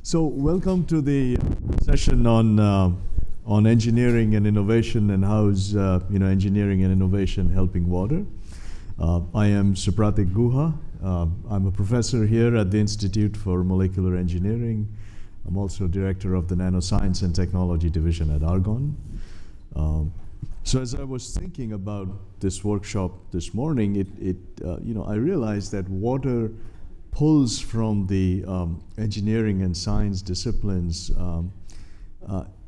So welcome to the session on engineering and innovation and how's engineering and innovation helping water. I am Supratik Guha. I'm a professor here at the Institute for Molecular Engineering. I'm also director of the Nanoscience and Technology Division at Argonne. So as I was thinking about this workshop this morning, I realized that water pulls from the engineering and science disciplines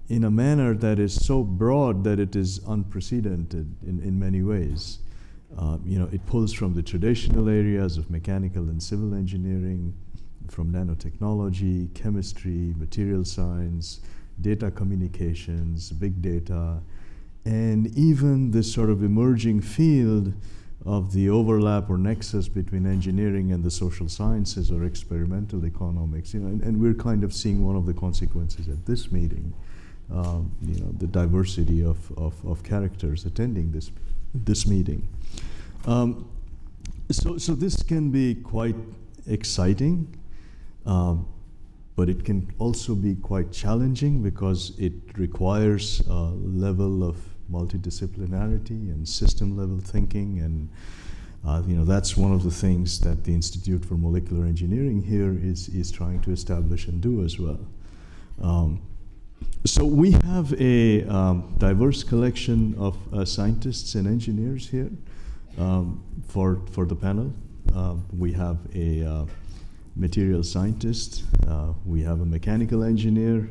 in a manner that is so broad that it is unprecedented in many ways. It pulls from the traditional areas of mechanical and civil engineering, from nanotechnology, chemistry, material science, data communications, big data, and even this sort of emerging field of the overlap or nexus between engineering and the social sciences or experimental economics. And we're kind of seeing one of the consequences at this meeting, the diversity of characters attending this meeting. So this can be quite exciting, but it can also be quite challenging because it requires a level of multidisciplinarity and system-level thinking, and that's one of the things that the Institute for Molecular Engineering here is trying to establish and do as well. So we have a diverse collection of scientists and engineers here for the panel. We have a material scientist, we have a mechanical engineer,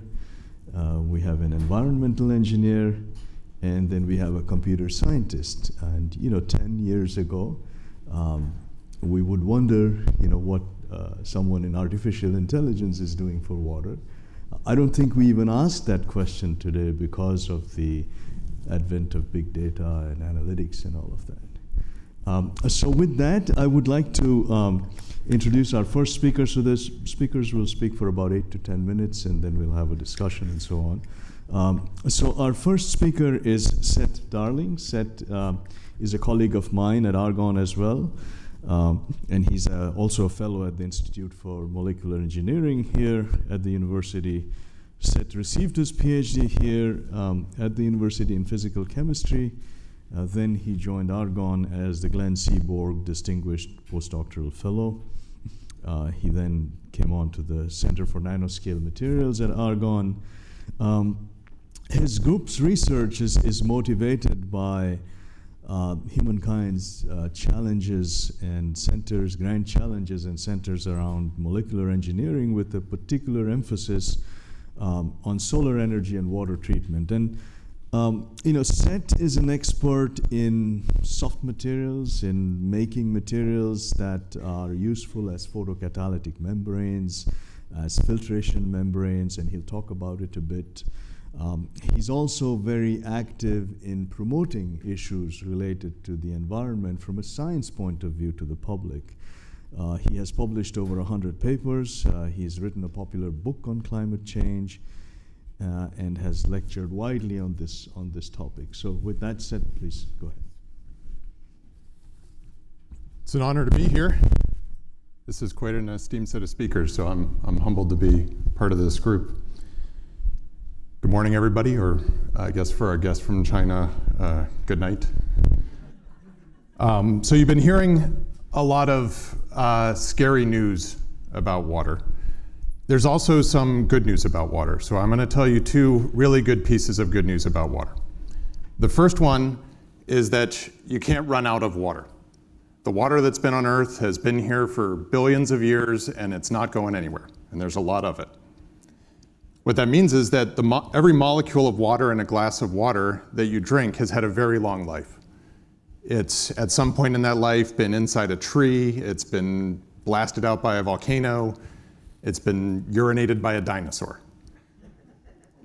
we have an environmental engineer, and then we have a computer scientist. And 10 years ago, we would wonder, what someone in artificial intelligence is doing for water. I don't think we even ask that question today because of the advent of big data and analytics and all of that. So with that, I would like to introduce our first speaker. So the speakers will speak for about 8 to 10 minutes, and then we'll have a discussion and so on. So our first speaker is Seth Darling. Seth is a colleague of mine at Argonne as well, and he's also a fellow at the Institute for Molecular Engineering here at the university. Seth received his PhD here at the university in physical chemistry. Then he joined Argonne as the Glenn Seaborg Distinguished Postdoctoral Fellow. He then came on to the Center for Nanoscale Materials at Argonne. His group's research is motivated by humankind's challenges and centers, grand challenges and centers around molecular engineering, with a particular emphasis on solar energy and water treatment. And Seth is an expert in soft materials, in making materials that are useful as photocatalytic membranes, as filtration membranes, and he'll talk about it a bit. He's also very active in promoting issues related to the environment from a science point of view to the public. He has published over 100 papers. He's written a popular book on climate change and has lectured widely on this topic. So with that said, please go ahead. It's an honor to be here. This is quite an esteemed set of speakers, so I'm humbled to be part of this group. Good morning, everybody, or I guess for our guests from China, good night. So you've been hearing a lot of scary news about water. There's also some good news about water. So I'm going to tell you two really good pieces of good news about water. The first one is that you can't run out of water. The water that's been on Earth has been here for billions of years, and it's not going anywhere, and there's a lot of it. What that means is that every molecule of water in a glass of water that you drink has had a very long life. It's at some point in that life been inside a tree, it's been blasted out by a volcano, it's been urinated by a dinosaur.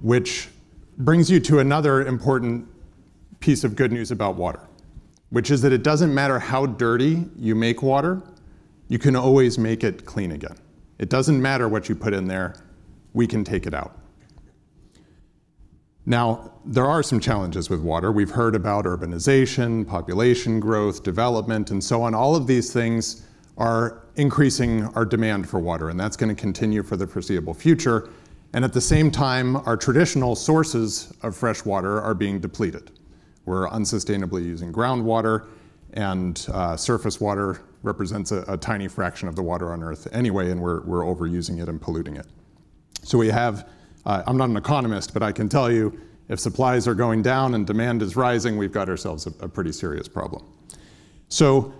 Which brings you to another important piece of good news about water, which is that it doesn't matter how dirty you make water, you can always make it clean again. It doesn't matter what you put in there, we can take it out. Now, there are some challenges with water. We've heard about urbanization, population growth, development, and so on. All of these things are increasing our demand for water, and that's going to continue for the foreseeable future. And at the same time, our traditional sources of fresh water are being depleted. We're unsustainably using groundwater, and surface water represents a tiny fraction of the water on Earth anyway, and we're overusing it and polluting it. So we have, I'm not an economist, but I can tell you, if supplies are going down and demand is rising, we've got ourselves a pretty serious problem. So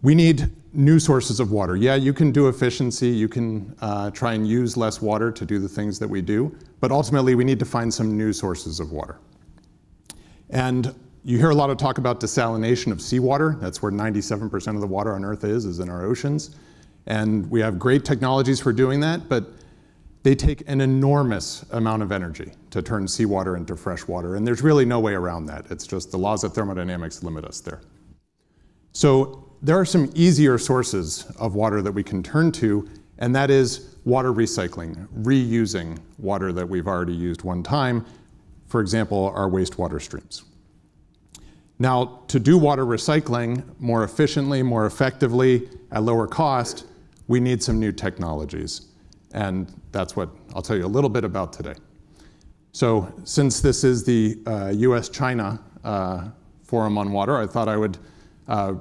we need new sources of water. Yeah, you can do efficiency, you can try and use less water to do the things that we do, but ultimately we need to find some new sources of water. And you hear a lot of talk about desalination of seawater. That's where 97% of the water on Earth is in our oceans. And we have great technologies for doing that, but they take an enormous amount of energy to turn seawater into fresh water, and there's really no way around that. It's just the laws of thermodynamics limit us there. So there are some easier sources of water that we can turn to, and that is water recycling, reusing water that we've already used one time, for example, our wastewater streams. Now, to do water recycling more efficiently, more effectively, at lower cost, we need some new technologies. And that's what I'll tell you a little bit about today. So since this is the US-China Forum on Water, I thought I would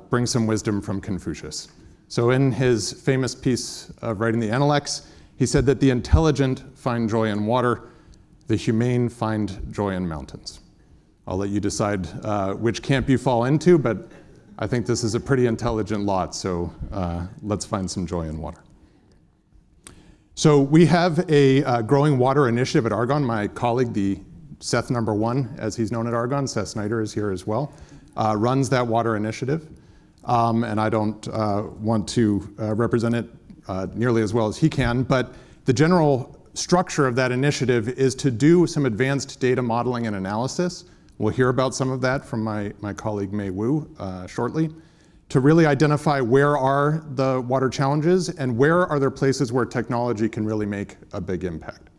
bring some wisdom from Confucius. So in his famous piece of writing, The Analects, he said that the intelligent find joy in water, the humane find joy in mountains. I'll let you decide which camp you fall into, but I think this is a pretty intelligent lot, so let's find some joy in water. So we have a growing water initiative at Argonne. My colleague, the Seth #1, as he's known at Argonne, Seth Snyder is here as well, runs that water initiative. And I don't want to represent it nearly as well as he can, but the general structure of that initiative is to do some advanced data modeling and analysis. We'll hear about some of that from my colleague Mei Wu shortly, to really identify where are the water challenges and where are there places where technology can really make a big impact.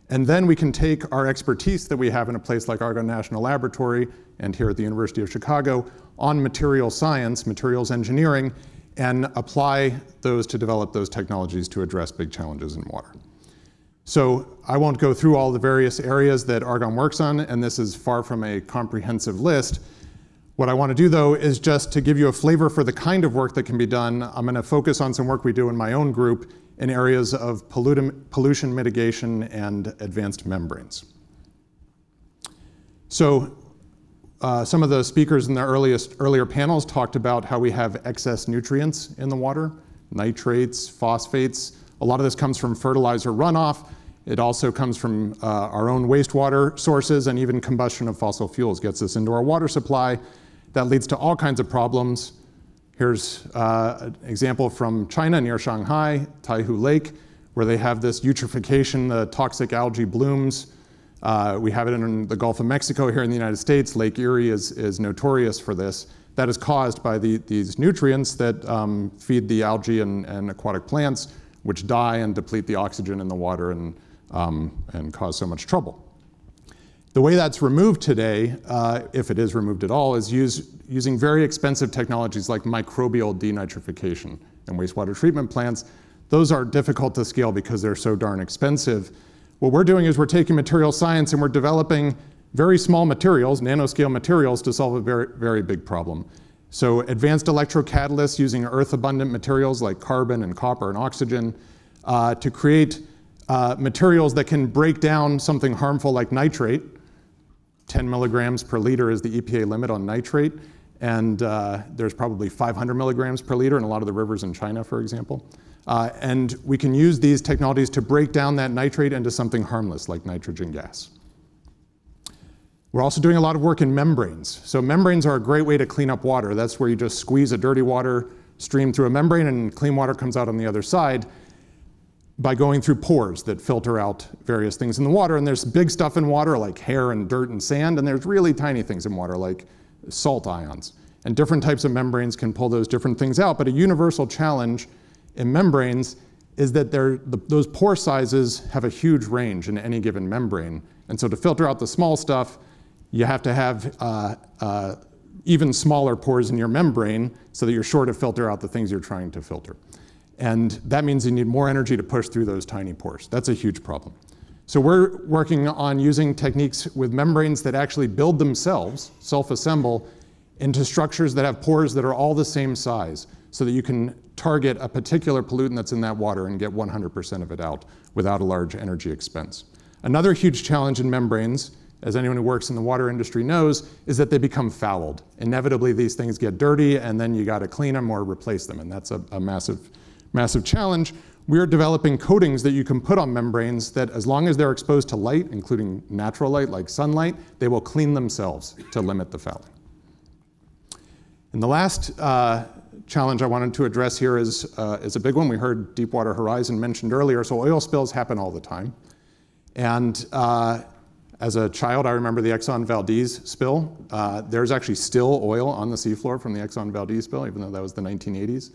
And then we can take our expertise that we have in a place like Argonne National Laboratory and here at the University of Chicago on material science, materials engineering, and apply those to develop those technologies to address big challenges in water. So I won't go through all the various areas that Argonne works on, and this is far from a comprehensive list. What I want to do, though, is just to give you a flavor for the kind of work that can be done. I'm going to focus on some work we do in my own group in areas of pollution mitigation and advanced membranes. So some of the speakers in the earlier panels talked about how we have excess nutrients in the water, nitrates, phosphates. A lot of this comes from fertilizer runoff. It also comes from our own wastewater sources, and even combustion of fossil fuels gets us into our water supply. That leads to all kinds of problems. Here's an example from China near Shanghai, Taihu Lake, where they have this eutrophication, the toxic algae blooms. We have it in the Gulf of Mexico here in the United States. Lake Erie is notorious for this. That is caused by these nutrients that feed the algae and aquatic plants, which die and deplete the oxygen in the water and cause so much trouble. The way that's removed today, if it is removed at all, is using very expensive technologies like microbial denitrification in wastewater treatment plants. Those are difficult to scale because they're so darn expensive. What we're doing is we're taking material science and we're developing very small materials, nanoscale materials, to solve a very, very big problem. So advanced electrocatalysts using earth-abundant materials like carbon and copper and oxygen to create materials that can break down something harmful like nitrate. 10 milligrams per liter is the EPA limit on nitrate, and there's probably 500 milligrams per liter in a lot of the rivers in China, for example. And we can use these technologies to break down that nitrate into something harmless like nitrogen gas. We're also doing a lot of work in membranes. So membranes are a great way to clean up water. That's where you just squeeze a dirty water stream through a membrane and clean water comes out on the other side by going through pores that filter out various things in the water. And there's big stuff in water like hair and dirt and sand, and there's really tiny things in water like salt ions. And different types of membranes can pull those different things out, but a universal challenge in membranes is that those pore sizes have a huge range in any given membrane. And so to filter out the small stuff, you have to have even smaller pores in your membrane so that you're sure to filter out the things you're trying to filter. And that means you need more energy to push through those tiny pores. That's a huge problem. So we're working on using techniques with membranes that actually build themselves, self-assemble, into structures that have pores that are all the same size so that you can target a particular pollutant that's in that water and get 100% of it out without a large energy expense. Another huge challenge in membranes, as anyone who works in the water industry knows, is that they become fouled. Inevitably, these things get dirty, and then you got to clean them or replace them, and that's a massive challenge. We're developing coatings that you can put on membranes that, as long as they're exposed to light, including natural light like sunlight, they will clean themselves to limit the fouling. And the last challenge I wanted to address here is a big one. We heard Deepwater Horizon mentioned earlier. So oil spills happen all the time. And as a child, I remember the Exxon Valdez spill. There's actually still oil on the seafloor from the Exxon Valdez spill, even though that was the 1980s.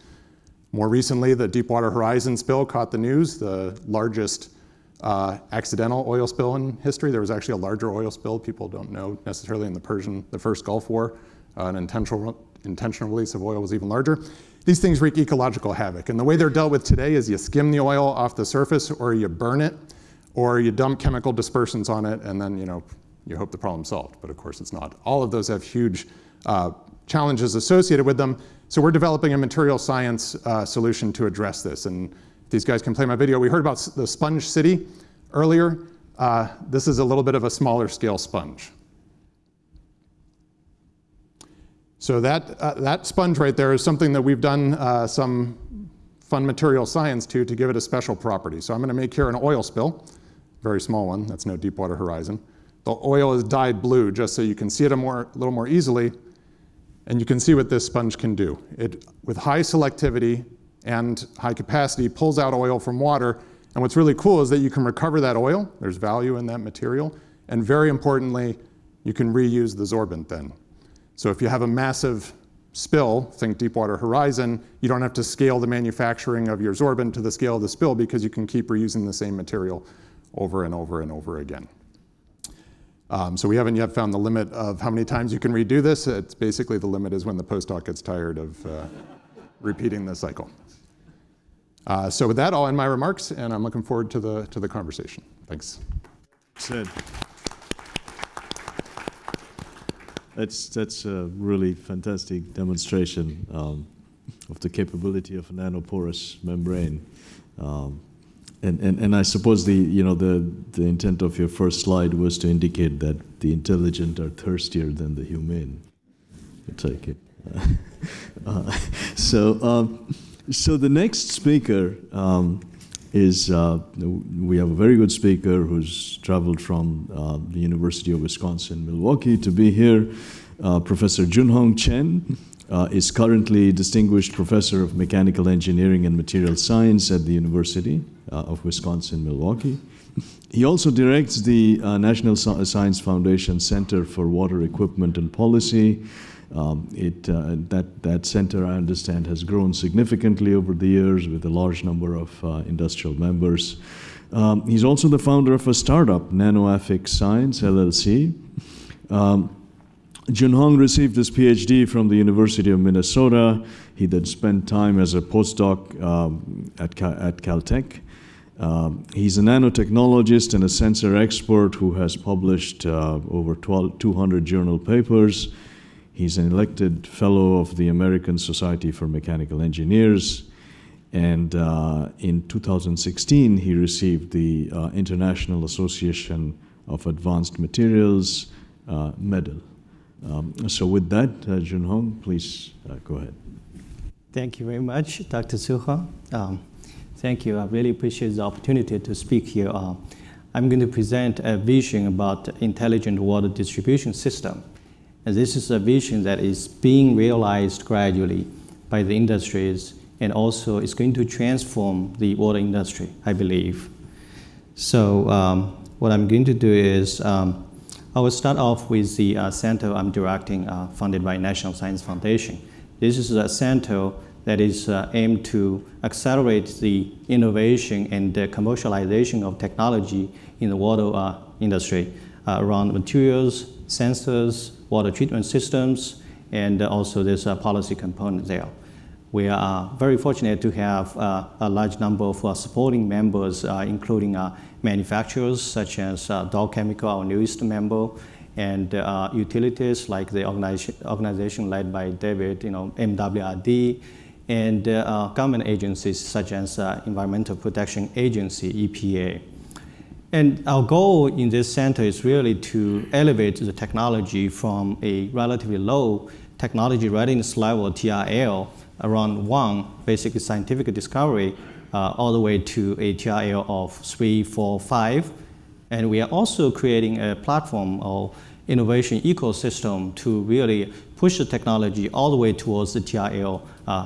More recently, the Deepwater Horizon spill caught the news, the largest accidental oil spill in history. There was actually a larger oil spill people don't know necessarily in the first Gulf War. An intentional release of oil was even larger. These things wreak ecological havoc. And the way they're dealt with today is you skim the oil off the surface, or you burn it, or you dump chemical dispersants on it, and then you hope the problem's solved. But of course it's not. All of those have huge challenges associated with them. So we're developing a material science solution to address this. And if these guys can play my video, we heard about the sponge city earlier. This is a little bit of a smaller scale sponge. So that sponge right there is something that we've done some fun material science to give it a special property. So I'm going to make here an oil spill, very small one. That's no Deepwater Horizon. The oil is dyed blue just so you can see it a little more easily. And you can see what this sponge can do. It, with high selectivity and high capacity, pulls out oil from water. And what's really cool is that you can recover that oil. There's value in that material. And very importantly, you can reuse the sorbent then. So if you have a massive spill, think Deepwater Horizon, you don't have to scale the manufacturing of your sorbent to the scale of the spill because you can keep reusing the same material over and over and over again. So we haven't yet found the limit of how many times you can redo this. It's basically the limit is when the postdoc gets tired of repeating the cycle. So with that, I'll end my remarks, and I'm looking forward to the conversation. Thanks. Sid. That's a really fantastic demonstration of the capability of a nanoporous membrane. And I suppose the intent of your first slide was to indicate that the intelligent are thirstier than the humane. I take it. So the next speaker is we have a very good speaker who's traveled from the University of Wisconsin-Milwaukee to be here. Professor Junhong Chen is currently Distinguished Professor of Mechanical Engineering and Material Science at the University of Wisconsin-Milwaukee. He also directs the National Science Foundation Center for Water Equipment and Policy. That center, I understand, has grown significantly over the years with a large number of industrial members. He's also the founder of a startup, NanoAffix Science, LLC. Junhong received his PhD from the University of Minnesota. He then spent time as a postdoc at Caltech. He's a nanotechnologist and a sensor expert who has published over 200 journal papers. He's an elected fellow of the American Society for Mechanical Engineers. And in 2016, he received the International Association of Advanced Materials Medal. So with that, Junhong, please go ahead. Thank you very much, Dr. Suha. Thank you. I really appreciate the opportunity to speak here. I'm going to present a vision about intelligent water distribution system. And this is a vision that is being realized gradually by the industries, and also it's going to transform the water industry, I believe. So what I'm going to do is I will start off with the center I'm directing, funded by National Science Foundation. This is a center that is aimed to accelerate the innovation and the commercialization of technology in the water industry around materials, sensors, water treatment systems, and also there's a policy component there. We are very fortunate to have a large number of supporting members, including manufacturers such as Dow Chemical, our newest member, and utilities like the organization led by David, MWRD, and government agencies such as Environmental Protection Agency, EPA. And our goal in this center is really to elevate the technology from a relatively low technology readiness level, TRL, around 1, basically scientific discovery, all the way to a TRL of 3, 4, 5. And we are also creating a platform or innovation ecosystem to really push the technology all the way towards the TRL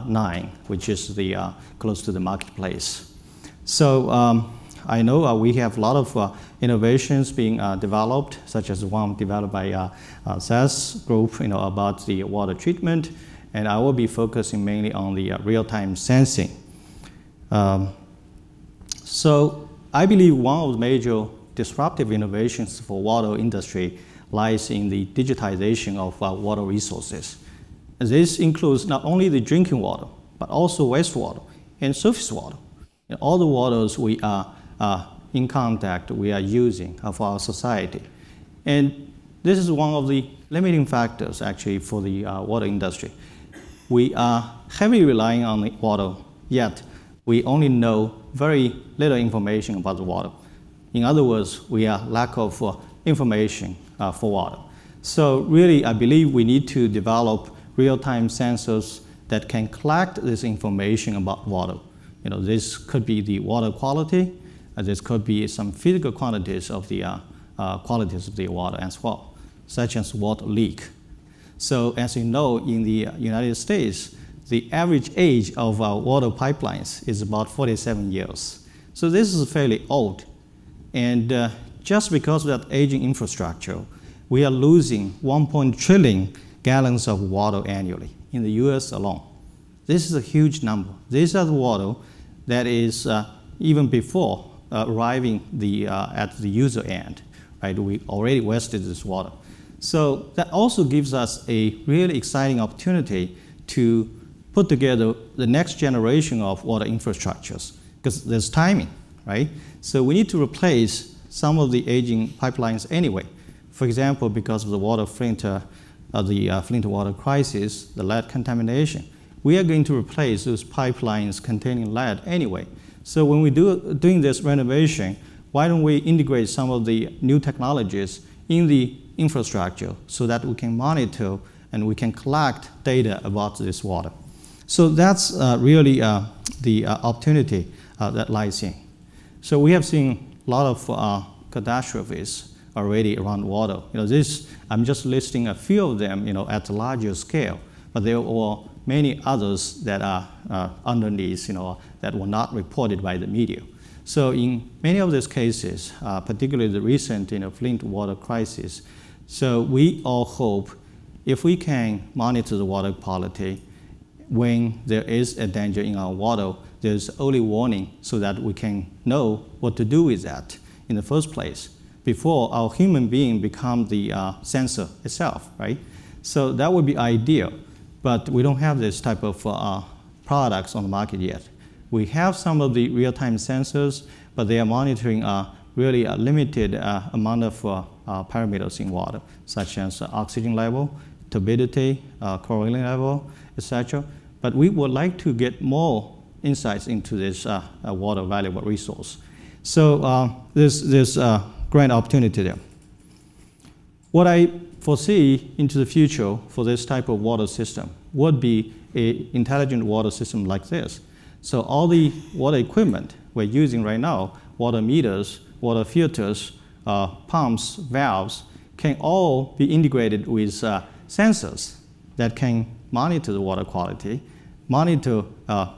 9, which is the close to the marketplace. So I know we have a lot of innovations being developed, such as one developed by SAS group, about the water treatment, and I will be focusing mainly on the real-time sensing. So I believe one of the major disruptive innovations for water industry lies in the digitization of water resources. This includes not only the drinking water, but also wastewater and surface water. All the waters we are in contact, we are using for our society. And this is one of the limiting factors actually for the water industry. We are heavily relying on the water, yet we only know very little information about the water. In other words, we are lack of information for water. So really, I believe we need to develop real-time sensors that can collect this information about water. This could be the water quality, this could be some physical quantities of the qualities of the water as well, such as water leak. So as you know, in the United States, the average age of our water pipelines is about 47 years. So this is fairly old. And just because of that aging infrastructure, we are losing 1 trillion gallons of water annually in the US alone. This is a huge number. These are the water that is even before arriving at the user end, right? We already wasted this water. So that also gives us a really exciting opportunity to put together the next generation of water infrastructures, because there's timing, right? So we need to replace some of the aging pipelines anyway. For example, because of the Flint water crisis, the lead contamination, we are going to replace those pipelines containing lead anyway. So when we doing this renovation, why don't we integrate some of the new technologies in the infrastructure so that we can monitor and we can collect data about this water. So that's really the opportunity that lies in. So we have seen a lot of catastrophes already around water. I'm just listing a few of them, at a larger scale, but there are many others that are underneath, that were not reported by the media. So in many of these cases, particularly the recent, Flint water crisis, so we all hope if we can monitor the water quality, when there is a danger in our water, there's early warning so that we can know what to do with that in the first place before our human being become the sensor itself, right? So that would be ideal, but we don't have this type of products on the market yet. We have some of the real-time sensors, but they are monitoring really a limited amount of parameters in water, such as oxygen level, turbidity, chlorine level, etc. But we would like to get more insights into this water valuable resource. So there's a great opportunity there. What I foresee into the future for this type of water system would be an intelligent water system like this. So all the water equipment we're using right now, water meters, water filters, pumps, valves, can all be integrated with sensors that can monitor the water quality, monitor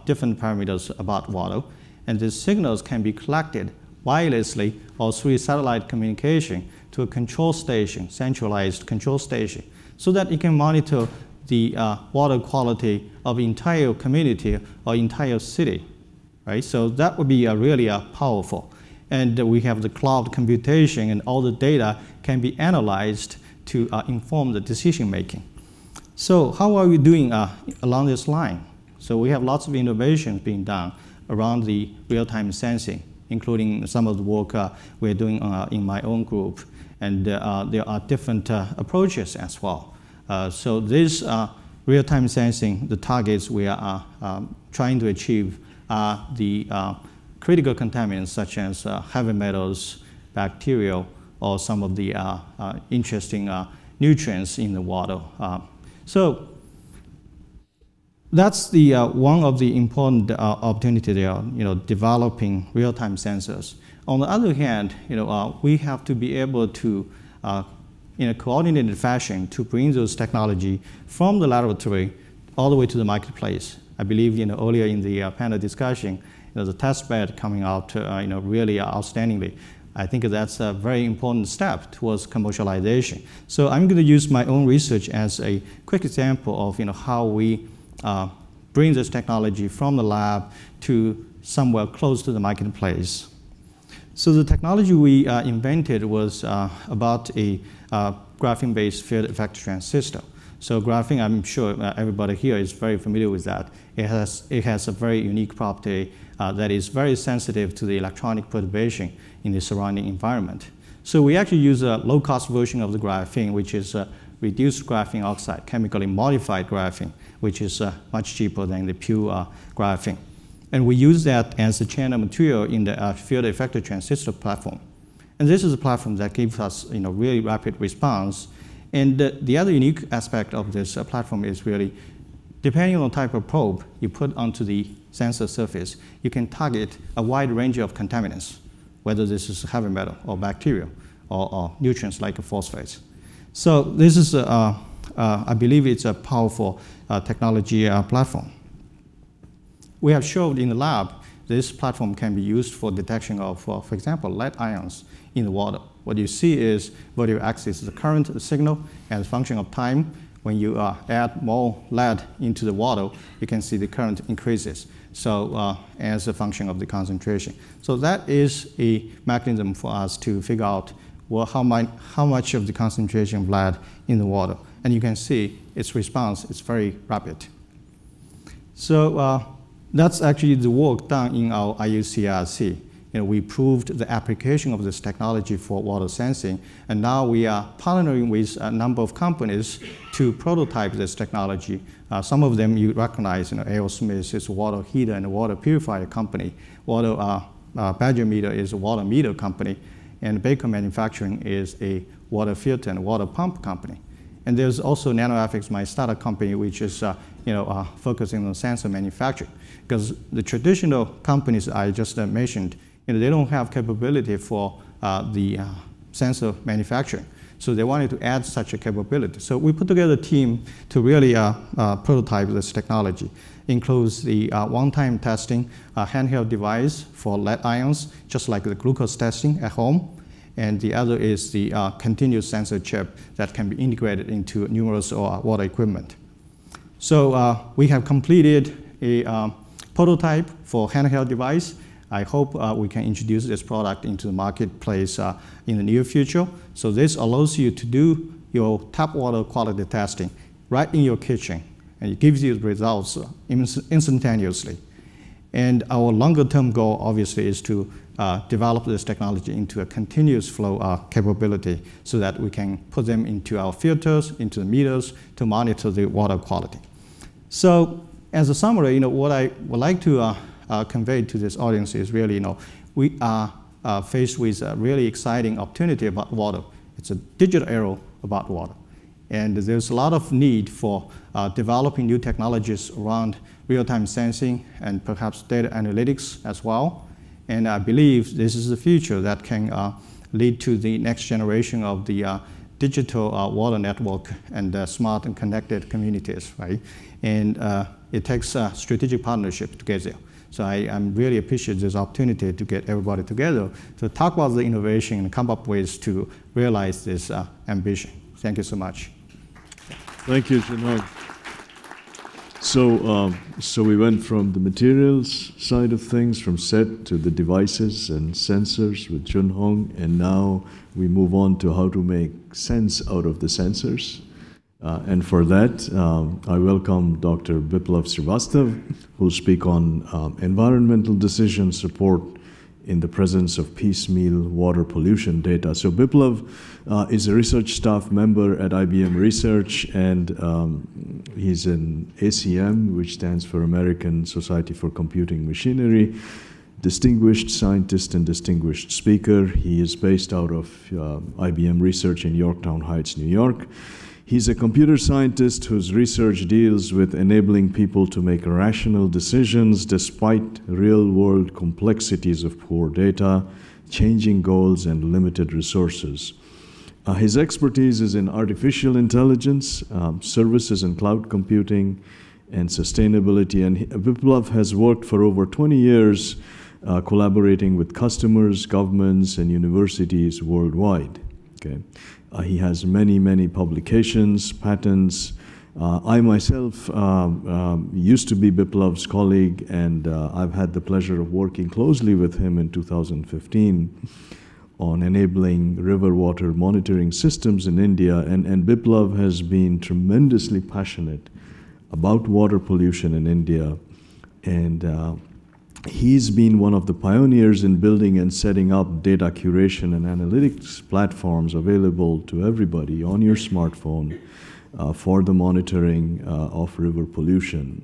different parameters about water, and these signals can be collected wirelessly or through satellite communication to a control station, centralized control station, so that it can monitor the water quality of entire community or entire city, right? So that would be really powerful. And we have the cloud computation, and all the data can be analyzed to inform the decision making. So how are we doing along this line? So we have lots of innovations being done around the real-time sensing, including some of the work we're doing in my own group. And there are different approaches as well. So this real-time sensing, the targets we are trying to achieve are the critical contaminants such as heavy metals, bacteria, or some of the interesting nutrients in the water. So that's the one of the important opportunities there, developing real-time sensors. On the other hand, we have to be able to, in a coordinated fashion, to bring those technology from the laboratory all the way to the marketplace. I believe, earlier in the panel discussion, the test bed coming out, really outstandingly. I think that's a very important step towards commercialization. So I'm going to use my own research as a quick example of, how we bring this technology from the lab to somewhere close to the marketplace. So the technology we invented was about a graphene-based field effect transistor. So graphene, I'm sure everybody here is very familiar with that. It has a very unique property that is very sensitive to the electronic perturbation in the surrounding environment. So we actually use a low-cost version of the graphene, which is reduced graphene oxide, chemically modified graphene, which is much cheaper than the pure graphene. And we use that as a channel material in the field effector transistor platform. And this is a platform that gives us really rapid response. And the other unique aspect of this platform is really, depending on the type of probe you put onto the sensor surface, you can target a wide range of contaminants, whether this is heavy metal or bacteria or nutrients like phosphates. So this is, I believe it's a powerful technology platform. We have showed in the lab this platform can be used for detection of, for example, lead ions in the water. What you see is vertical axis is the current signal as a function of time. When you add more lead into the water, you can see the current increases. So as a function of the concentration. So that is a mechanism for us to figure out how much of the concentration of lead in the water. And you can see its response is very rapid. So that's actually the work done in our IUCRC. We proved the application of this technology for water sensing, and now we are partnering with a number of companies to prototype this technology. Some of them you recognize, A.O. Smith is a water heater and a water purifier company. Badger Meter is a water meter company, and Baker Manufacturing is a water filter and water pump company. And there's also NanoEffects, my startup company, which is focusing on sensor manufacturing. Because the traditional companies I just mentioned, they don't have capability for the sensor manufacturing. So they wanted to add such a capability. So we put together a team to really prototype this technology. Includes the one-time testing, handheld device for lead ions, just like the glucose testing at home. And the other is the continuous sensor chip that can be integrated into numerous water equipment. So we have completed a prototype for handheld device. I hope we can introduce this product into the marketplace in the near future. So this allows you to do your tap water quality testing right in your kitchen, and it gives you the results instantaneously. And our longer term goal, obviously, is to develop this technology into a continuous flow capability so that we can put them into our filters, into the meters to monitor the water quality. So as a summary, what I would like to convey to this audience is really, we are faced with a really exciting opportunity about water. It's a digital era about water. And there's a lot of need for developing new technologies around real-time sensing and perhaps data analytics as well. And I believe this is the future that can lead to the next generation of the digital water network and smart and connected communities, right? And it takes a strategic partnership to get there. So I'm really appreciate this opportunity to get everybody together to talk about the innovation and come up with ways to realize this ambition. Thank you so much. Thank you, Junhong. So we went from the materials side of things, from SET to the devices and sensors with Junhong, and now we move on to how to make sense out of the sensors. And for that, I welcome Dr. Biplav Srivastav, who will speak on environmental decision support in the presence of piecemeal water pollution data. So Biplav is a research staff member at IBM Research, and he's an ACM, which stands for American Society for Computing Machinery, distinguished scientist and distinguished speaker. He is based out of IBM Research in Yorktown Heights, New York. He's a computer scientist whose research deals with enabling people to make rational decisions despite real-world complexities of poor data, changing goals, and limited resources. His expertise is in artificial intelligence, services and cloud computing, and sustainability. And Biplav has worked for over 20 years collaborating with customers, governments, and universities worldwide. Okay. He has many, many publications, patents. I myself used to be Biplav's colleague, and I've had the pleasure of working closely with him in 2015 on enabling river water monitoring systems in India. And Biplav has been tremendously passionate about water pollution in India. And he's been one of the pioneers in building and setting up data curation and analytics platforms available to everybody on your smartphone for the monitoring of river pollution.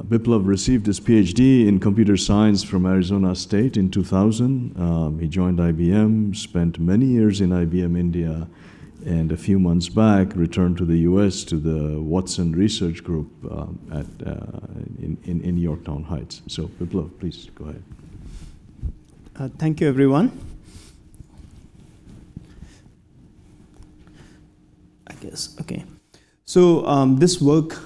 Biplav received his PhD in computer science from Arizona State in 2000. He joined IBM, spent many years in IBM India, and a few months back returned to the US to the Watson Research Group in Yorktown Heights. So Biplav, please go ahead. Thank you, everyone. I guess, okay. So this work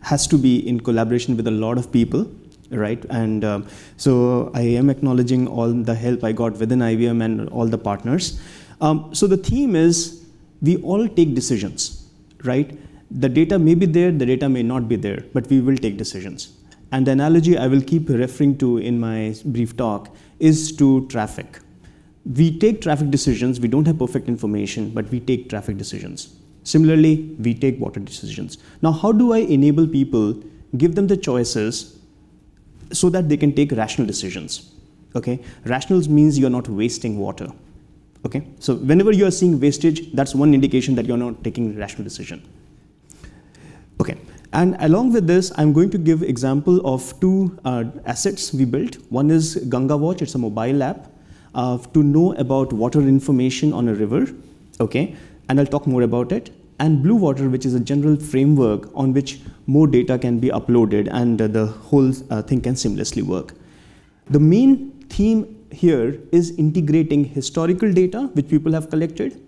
has to be in collaboration with a lot of people, right? And so I am acknowledging all the help I got within IBM and all the partners. So the theme is we all take decisions, right? The data may be there, the data may not be there, but we will take decisions. And the analogy I will keep referring to in my brief talk is to traffic. We take traffic decisions, we don't have perfect information, but we take traffic decisions. Similarly, we take water decisions. Now, how do I enable people, give them the choices so that they can take rational decisions? Okay, rational means you're not wasting water. Okay, so whenever you are seeing wastage, that's one indication that you're not taking a rational decision. Okay, and along with this, I'm going to give example of two assets we built. One is Ganga Watch, it's a mobile app to know about water information on a river, okay, and I'll talk more about it. And Blue Water, which is a general framework on which more data can be uploaded and the whole thing can seamlessly work. The main theme here is integrating historical data which people have collected,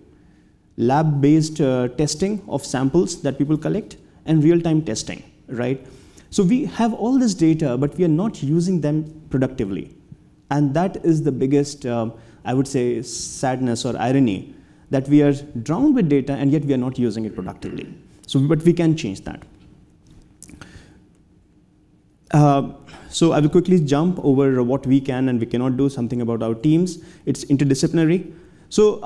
lab-based testing of samples that people collect, and real-time testing, right? So we have all this data, but we are not using them productively. And that is the biggest, I would say, sadness or irony, that we are drowned with data and yet we are not using it productively. So, but we can change that. So I will quickly jump over what we can and we cannot do, something about our teams. It's interdisciplinary. So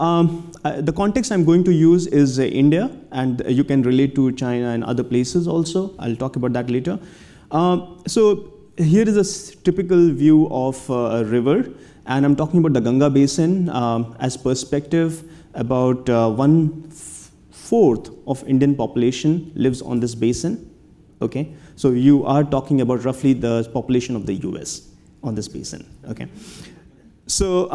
the context I'm going to use is India, and you can relate to China and other places also. I'll talk about that later. So here is a typical view of a river, and I'm talking about the Ganga Basin as perspective. About 1/4 of Indian population lives on this basin. Okay, so you are talking about roughly the population of the US on this basin. Okay, so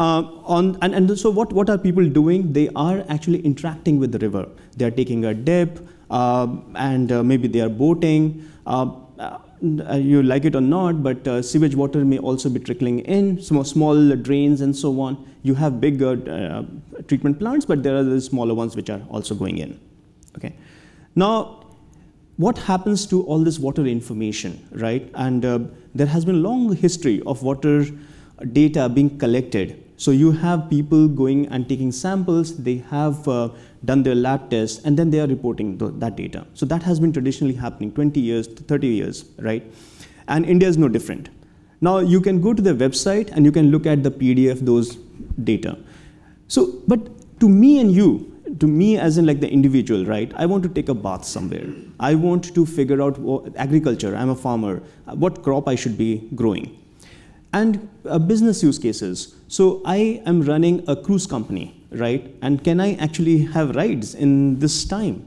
so what are people doing? They are actually interacting with the river. They are taking a dip, and maybe they are boating. You like it or not, but sewage water may also be trickling in, small drains and so on. You have bigger treatment plants, but there are the smaller ones which are also going in. Okay. Now, what happens to all this water information, right? And there has been a long history of water data being collected. So you have people going and taking samples, they have done their lab tests, and then they are reporting that data. So that has been traditionally happening 20 years, 30 years, right? And India is no different. Now you can go to the website and you can look at the PDF, those data. So, but to me and you, to me as in like the individual, right? I want to take a bath somewhere. I want to figure out agriculture. I'm a farmer. What crop I should be growing. And business use cases. So I am running a cruise company, right? And can I actually have rides in this time?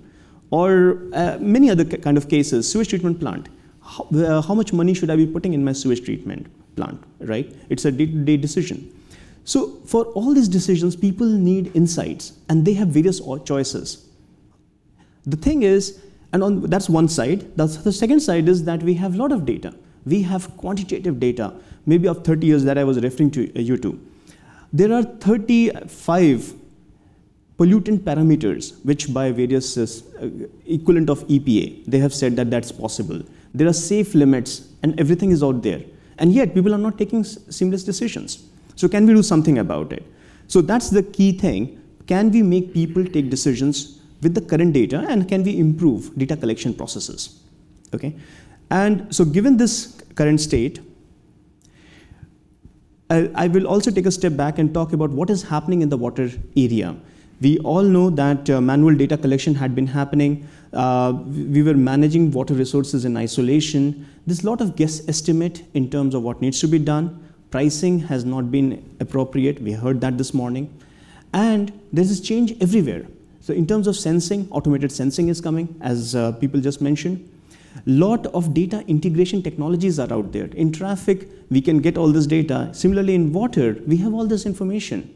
Or many other kind of cases, sewage treatment plant. How much money should I be putting in my sewage treatment plant, right? It's a day-to-day decision. So for all these decisions, people need insights, and they have various choices. The thing is, and that's one side. The second side is that we have a lot of data. We have quantitative data, maybe of 30 years that I was referring to you to. There are 35 pollutant parameters, which by various equivalent of EPA, they have said that that's possible. There are safe limits, and everything is out there. And yet, people are not taking seamless decisions. So can we do something about it? So that's the key thing. Can we make people take decisions with the current data, and can we improve data collection processes? Okay? And so given this current state, I will also take a step back and talk about what is happening in the water area. We all know that manual data collection had been happening. We were managing water resources in isolation. There's a lot of guess estimate in terms of what needs to be done. Pricing has not been appropriate. We heard that this morning. And there's this change everywhere. So in terms of sensing, automated sensing is coming, as people just mentioned. Lot of data integration technologies are out there. In traffic, we can get all this data. Similarly, in water, we have all this information.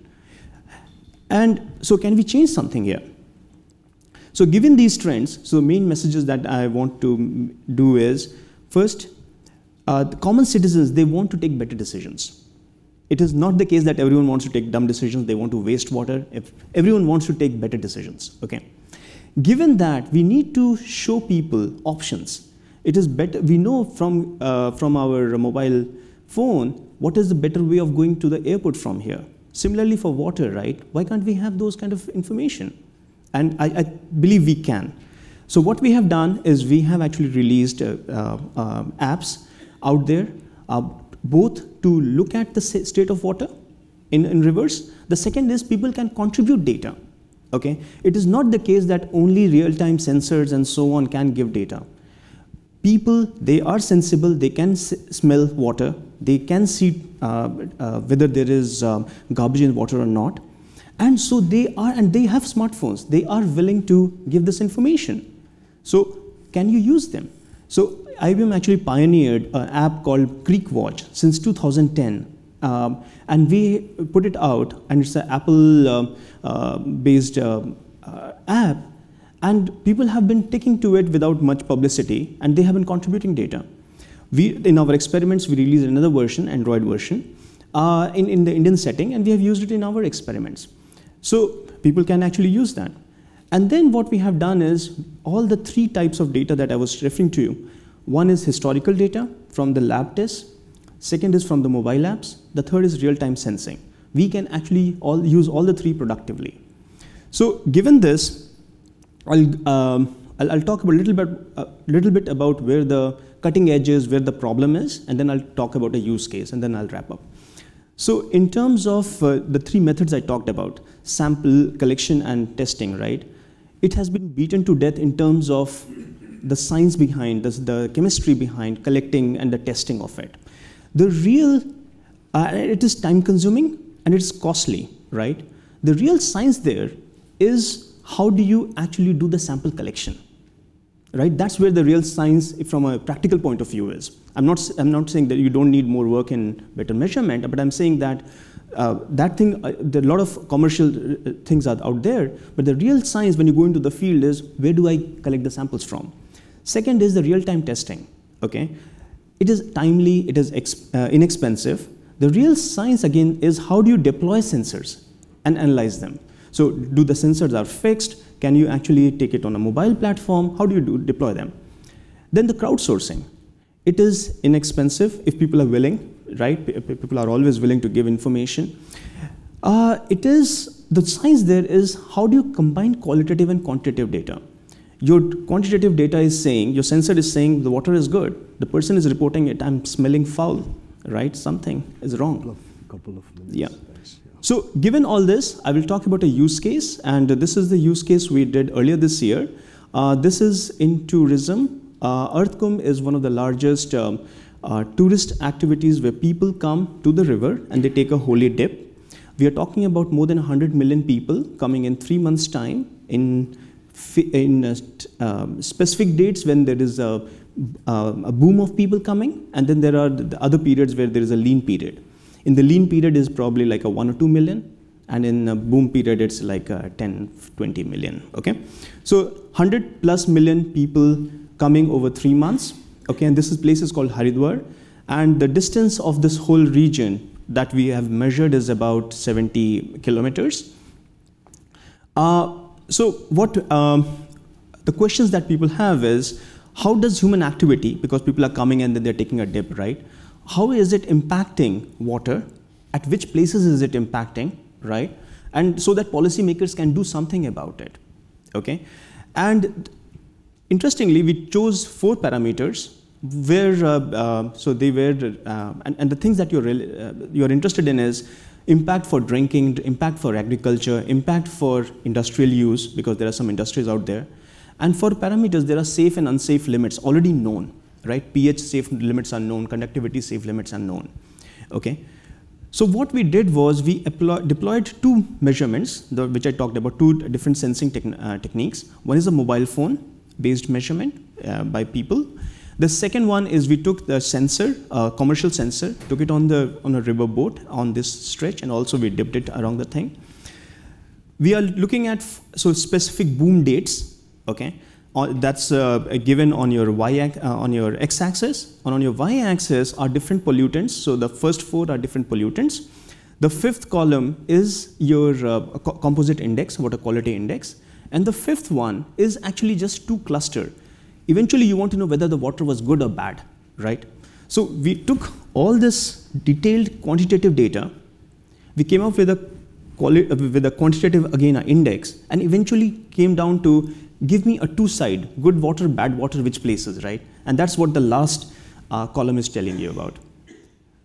And so can we change something here? So given these trends, so the main messages that I want to do is, first, the common citizens, they want to take better decisions. It is not the case that everyone wants to take dumb decisions. They want to waste water. If everyone wants to take better decisions, okay? Given that, we need to show people options. It is better, we know from our mobile phone, what is the better way of going to the airport from here? Similarly for water, right? Why can't we have those kind of information? And I believe we can. So what we have done is we have actually released apps out there, both to look at the state of water in rivers. The second is people can contribute data. Okay? It is not the case that only real-time sensors and so on can give data. People, they are sensible, they can smell water, they can see whether there is garbage in water or not. And so they have smartphones. They are willing to give this information. So can you use them? So IBM actually pioneered an app called Creek Watch since 2010. And we put it out, and it's an Apple-based app. And people have been taking to it without much publicity, and they have been contributing data. In our experiments, we released another version, Android version, in the Indian setting, and we have used it in our experiments. So people can actually use that. And then what we have done is all the three types of data that I was referring to. One is historical data from the lab tests. Second is from the mobile apps. The third is real-time sensing. We can actually use all the three productively. So given this, I'll talk a little bit about where the cutting edge is, where the problem is, and then I'll talk about a use case, and then I'll wrap up. So in terms of the three methods I talked about, sample, collection, and testing, right? It has been beaten to death in terms of the science behind, the chemistry behind collecting and the testing of it. The real, it is time consuming and it's costly, right? The real science there is how do you actually do the sample collection, right? That's where the real science from a practical point of view is. I'm not saying that you don't need more work in better measurement, but I'm saying that there are a lot of commercial things are out there, but the real science when you go into the field is where do I collect the samples from? Second is the real-time testing, okay? It is timely, it is inexpensive. The real science, again, is how do you deploy sensors and analyze them? So do the sensors are fixed? Can you actually take it on a mobile platform? How do you deploy them? Then the crowdsourcing. It is inexpensive if people are willing, right? People are always willing to give information. The science there is how do you combine qualitative and quantitative data? Your quantitative data is saying, your sensor is saying the water is good. The person is reporting it, I'm smelling foul, right? Something is wrong. Couple of minutes. Yeah. So given all this, I will talk about a use case, and this is the use case we did earlier this year. This is in tourism. Earthcomb is one of the largest tourist activities where people come to the river and they take a holy dip. We are talking about more than 100 million people coming in 3 months' time in specific dates when there is a boom of people coming, and then there are the other periods where there is a lean period. In the lean period is probably like a 1 or 2 million, and in a boom period it's like 10, 20 million, okay? So 100 plus million people coming over 3 months, okay, and this place is called Haridwar, and the distance of this whole region that we have measured is about 70 kilometers. So what the questions that people have is, how does human activity, because people are coming and then they're taking a dip, right? How is it impacting water? At which places is it impacting, right? And so that policymakers can do something about it, okay? And interestingly, we chose 4 parameters where, so they were, and the things that you're interested in is impact for drinking, impact for agriculture, impact for industrial use, because there are some industries out there. And for parameters, there are safe and unsafe limits already known, right? pH safe limits are known, conductivity safe limits are known, okay? So what we did was we deployed 2 measurements, which I talked about, 2 different sensing techniques. One is a mobile phone based measurement by people. The second one is we took the sensor, commercial sensor, took it on a river boat on this stretch, and also we dipped it around the thing. We are looking at specific boom dates, okay? That's given on your x-axis. On your y-axis are different pollutants. So the first 4 are different pollutants. The 5th column is your composite index, water quality index. And the 5th one is actually just 2 cluster. Eventually, you want to know whether the water was good or bad, right? So we took all this detailed quantitative data. We came up with a quantitative, again, index, and eventually came down to give me a 2-side, good water, bad water, which places, right? And that's what the last column is telling you about.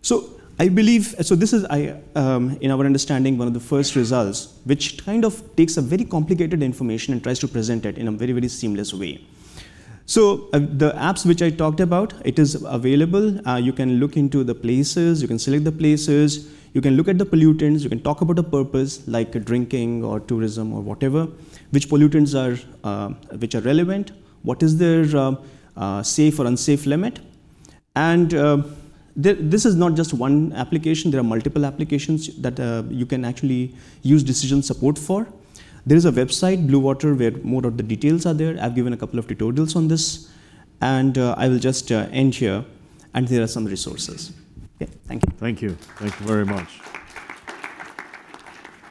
So I believe, so this is, in our understanding, one of the first results, which kind of takes a very complicated information and tries to present it in a very, very seamless way. So the apps which I talked about, it is available. You can look into the places, you can select the places, you can look at the pollutants, you can talk about a purpose like drinking or tourism or whatever, which pollutants are which are relevant, what is their safe or unsafe limit. And this is not just one application, there are multiple applications that you can actually use decision support for. There is a website, Blue Water, where more of the details are there. I've given a couple of tutorials on this, and I will just end here, and there are some resources. Okay, thank you. Thank you. Thank you very much.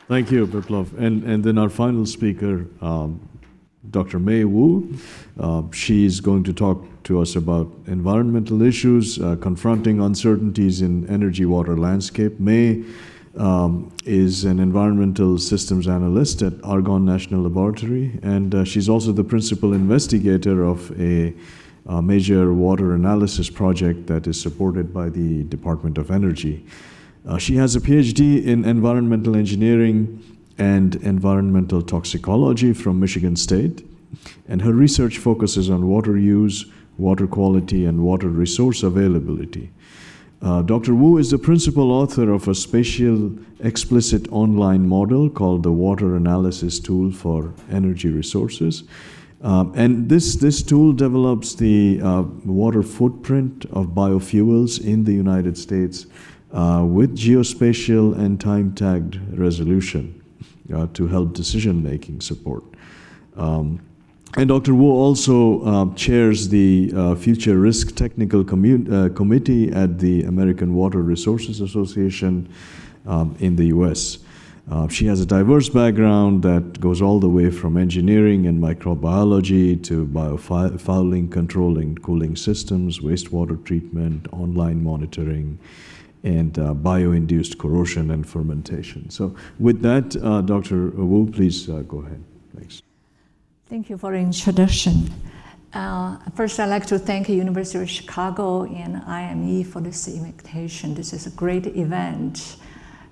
Thank you, Biplav. And then our final speaker, Dr. Mei Wu. She's going to talk to us about environmental issues, confronting uncertainties in energy-water landscape. Mei is an environmental systems analyst at Argonne National Laboratory, and she's also the principal investigator of a major water analysis project that is supported by the Department of Energy. She has a PhD in environmental engineering and environmental toxicology from Michigan State, and her research focuses on water use, water quality, and water resource availability. Dr. Wu is the principal author of a spatial explicit online model called the Water Analysis Tool for Energy Resources. And this tool develops the water footprint of biofuels in the United States with geospatial and time-tagged resolution to help decision-making support. And Dr. Wu also chairs the Future Risk Technical Committee at the American Water Resources Association in the US. She has a diverse background that goes all the way from engineering and microbiology to biofouling, controlling cooling systems, wastewater treatment, online monitoring, and bio-induced corrosion and fermentation. So with that, Dr. Wu, please go ahead. Thanks. Thank you for the introduction. First, I'd like to thank the University of Chicago and IME for this invitation. This is a great event.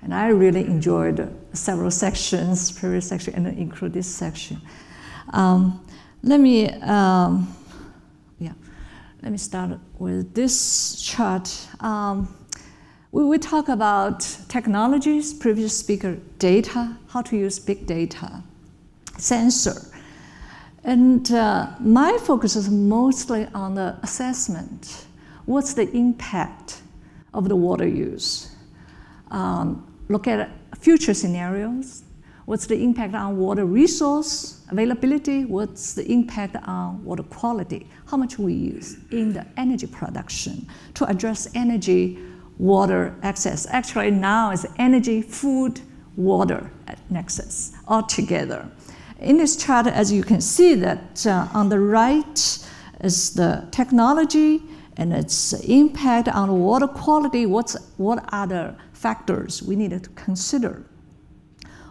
And I really enjoyed several sections, previous section, and include this section. Let me start with this chart. We talk about technologies, previous speaker, data, how to use big data, sensor. And my focus is mostly on the assessment. What's the impact of the water use? Look at future scenarios. What's the impact on water resource availability? What's the impact on water quality? How much we use in the energy production to address energy, water access. Actually now it's energy, food, water nexus all together. In this chart, as you can see that on the right is the technology and its impact on water quality. What are the factors we need to consider?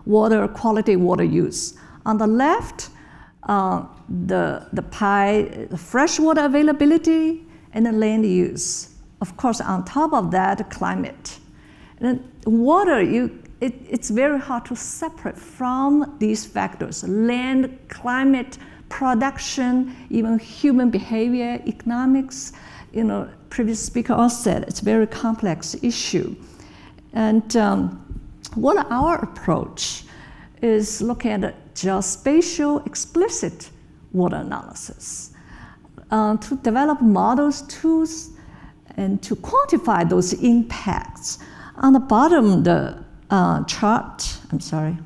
Water quality, water use. On the left, the pie, the freshwater availability and the land use. Of course, on top of that, climate. And water, it's very hard to separate from these factors: land, climate, production, even human behavior, economics. You know, previous speaker also said it's a very complex issue. And what our approach is look at geospatial explicit water analysis to develop models, tools, and to quantify those impacts. On the bottom, the chart, I'm sorry.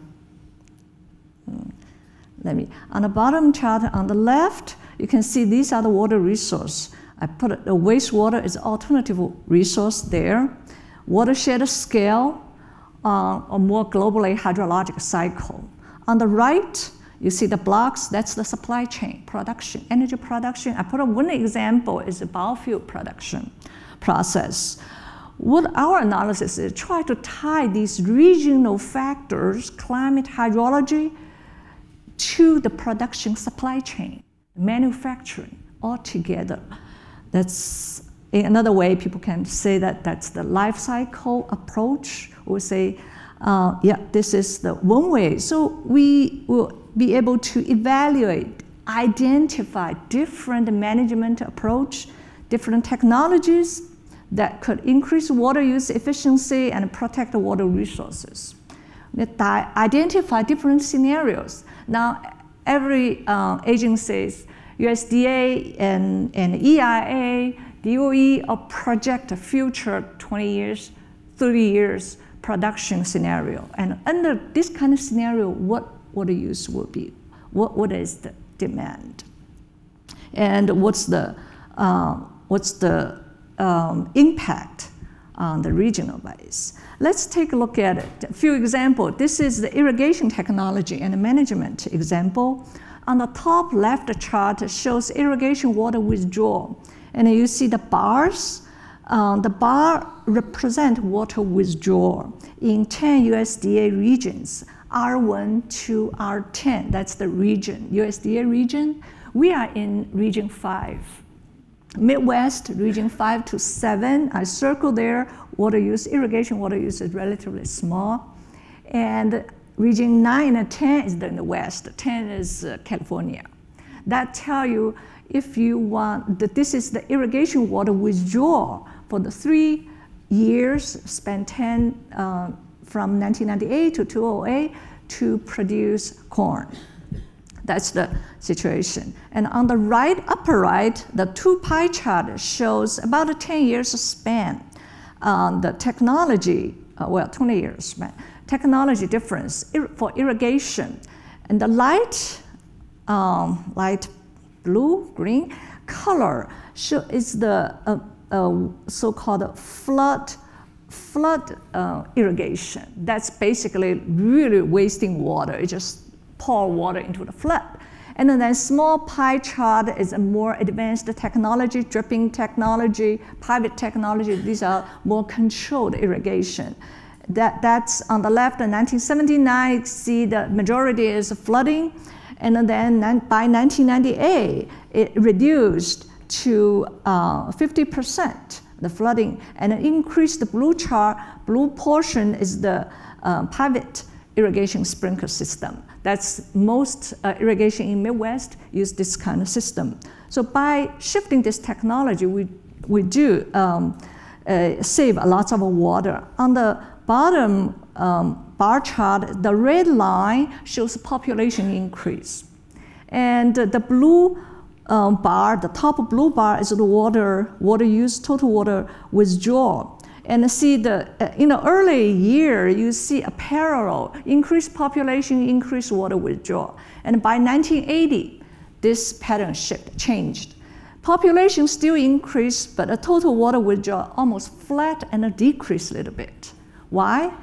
On the bottom chart on the left, you can see these are the water resource. I put the wastewater as alternative resource there. Watershed scale, or more globally hydrologic cycle. On the right, you see the blocks, that's the supply chain, production, energy production. I put one example is the biofuel production process. What our analysis is try to tie these regional factors, climate, hydrology, to the production supply chain, manufacturing, all together. That's another way people can say that that's the life cycle approach, or say, yeah, this is the one way. So we will be able to evaluate, identify different management approach, different technologies that could increase water use efficiency and protect the water resources. Identify different scenarios. Now, every agencies, USDA and EIA, DOE, or project a future 20 years, 30 years production scenario. And under this kind of scenario, what water use will be? What is the demand? And what's the impact on the regional base? Let's take a look at it. A few examples. This is the irrigation technology and management example. On the top left chart shows irrigation water withdrawal. And you see the bars. The bar represent water withdrawal in 10 USDA regions, R1 to R10. That's the region, USDA region. We are in region 5. Midwest, region 5 to 7, I circle there. Water use, irrigation water use is relatively small. And region 9 and 10 is in the West. 10 is California. That tell you if you want, that this is the irrigation water withdrawal for the 3 years, spent 10 from 1998 to 2008 to produce corn. That's the situation. And on the right, upper right, the two pie chart shows about a 10 years span. The technology, 20 years span. Technology difference for irrigation. And the light blue, green color is the so-called flood irrigation. That's basically really wasting water. It just pour water into the flood. And then small pie chart is a more advanced technology, dripping technology, pivot technology. These are more controlled irrigation. That's on the left, in 1979, you see the majority is flooding. And then by 1998, it reduced to 50% the flooding, and increase the blue portion is the pivot irrigation sprinkler system. That's most irrigation in Midwest use this kind of system. So by shifting this technology, we do save a lot of water. On the bottom bar chart, the red line shows population increase. And the blue bar, the top blue bar is the water use, total water withdrawal. And see in the early year, you see a parallel, increased population, increased water withdrawal. And by 1980, this pattern shift changed. Population still increased, but the total water withdrawal almost flat and decreased a little bit. Why?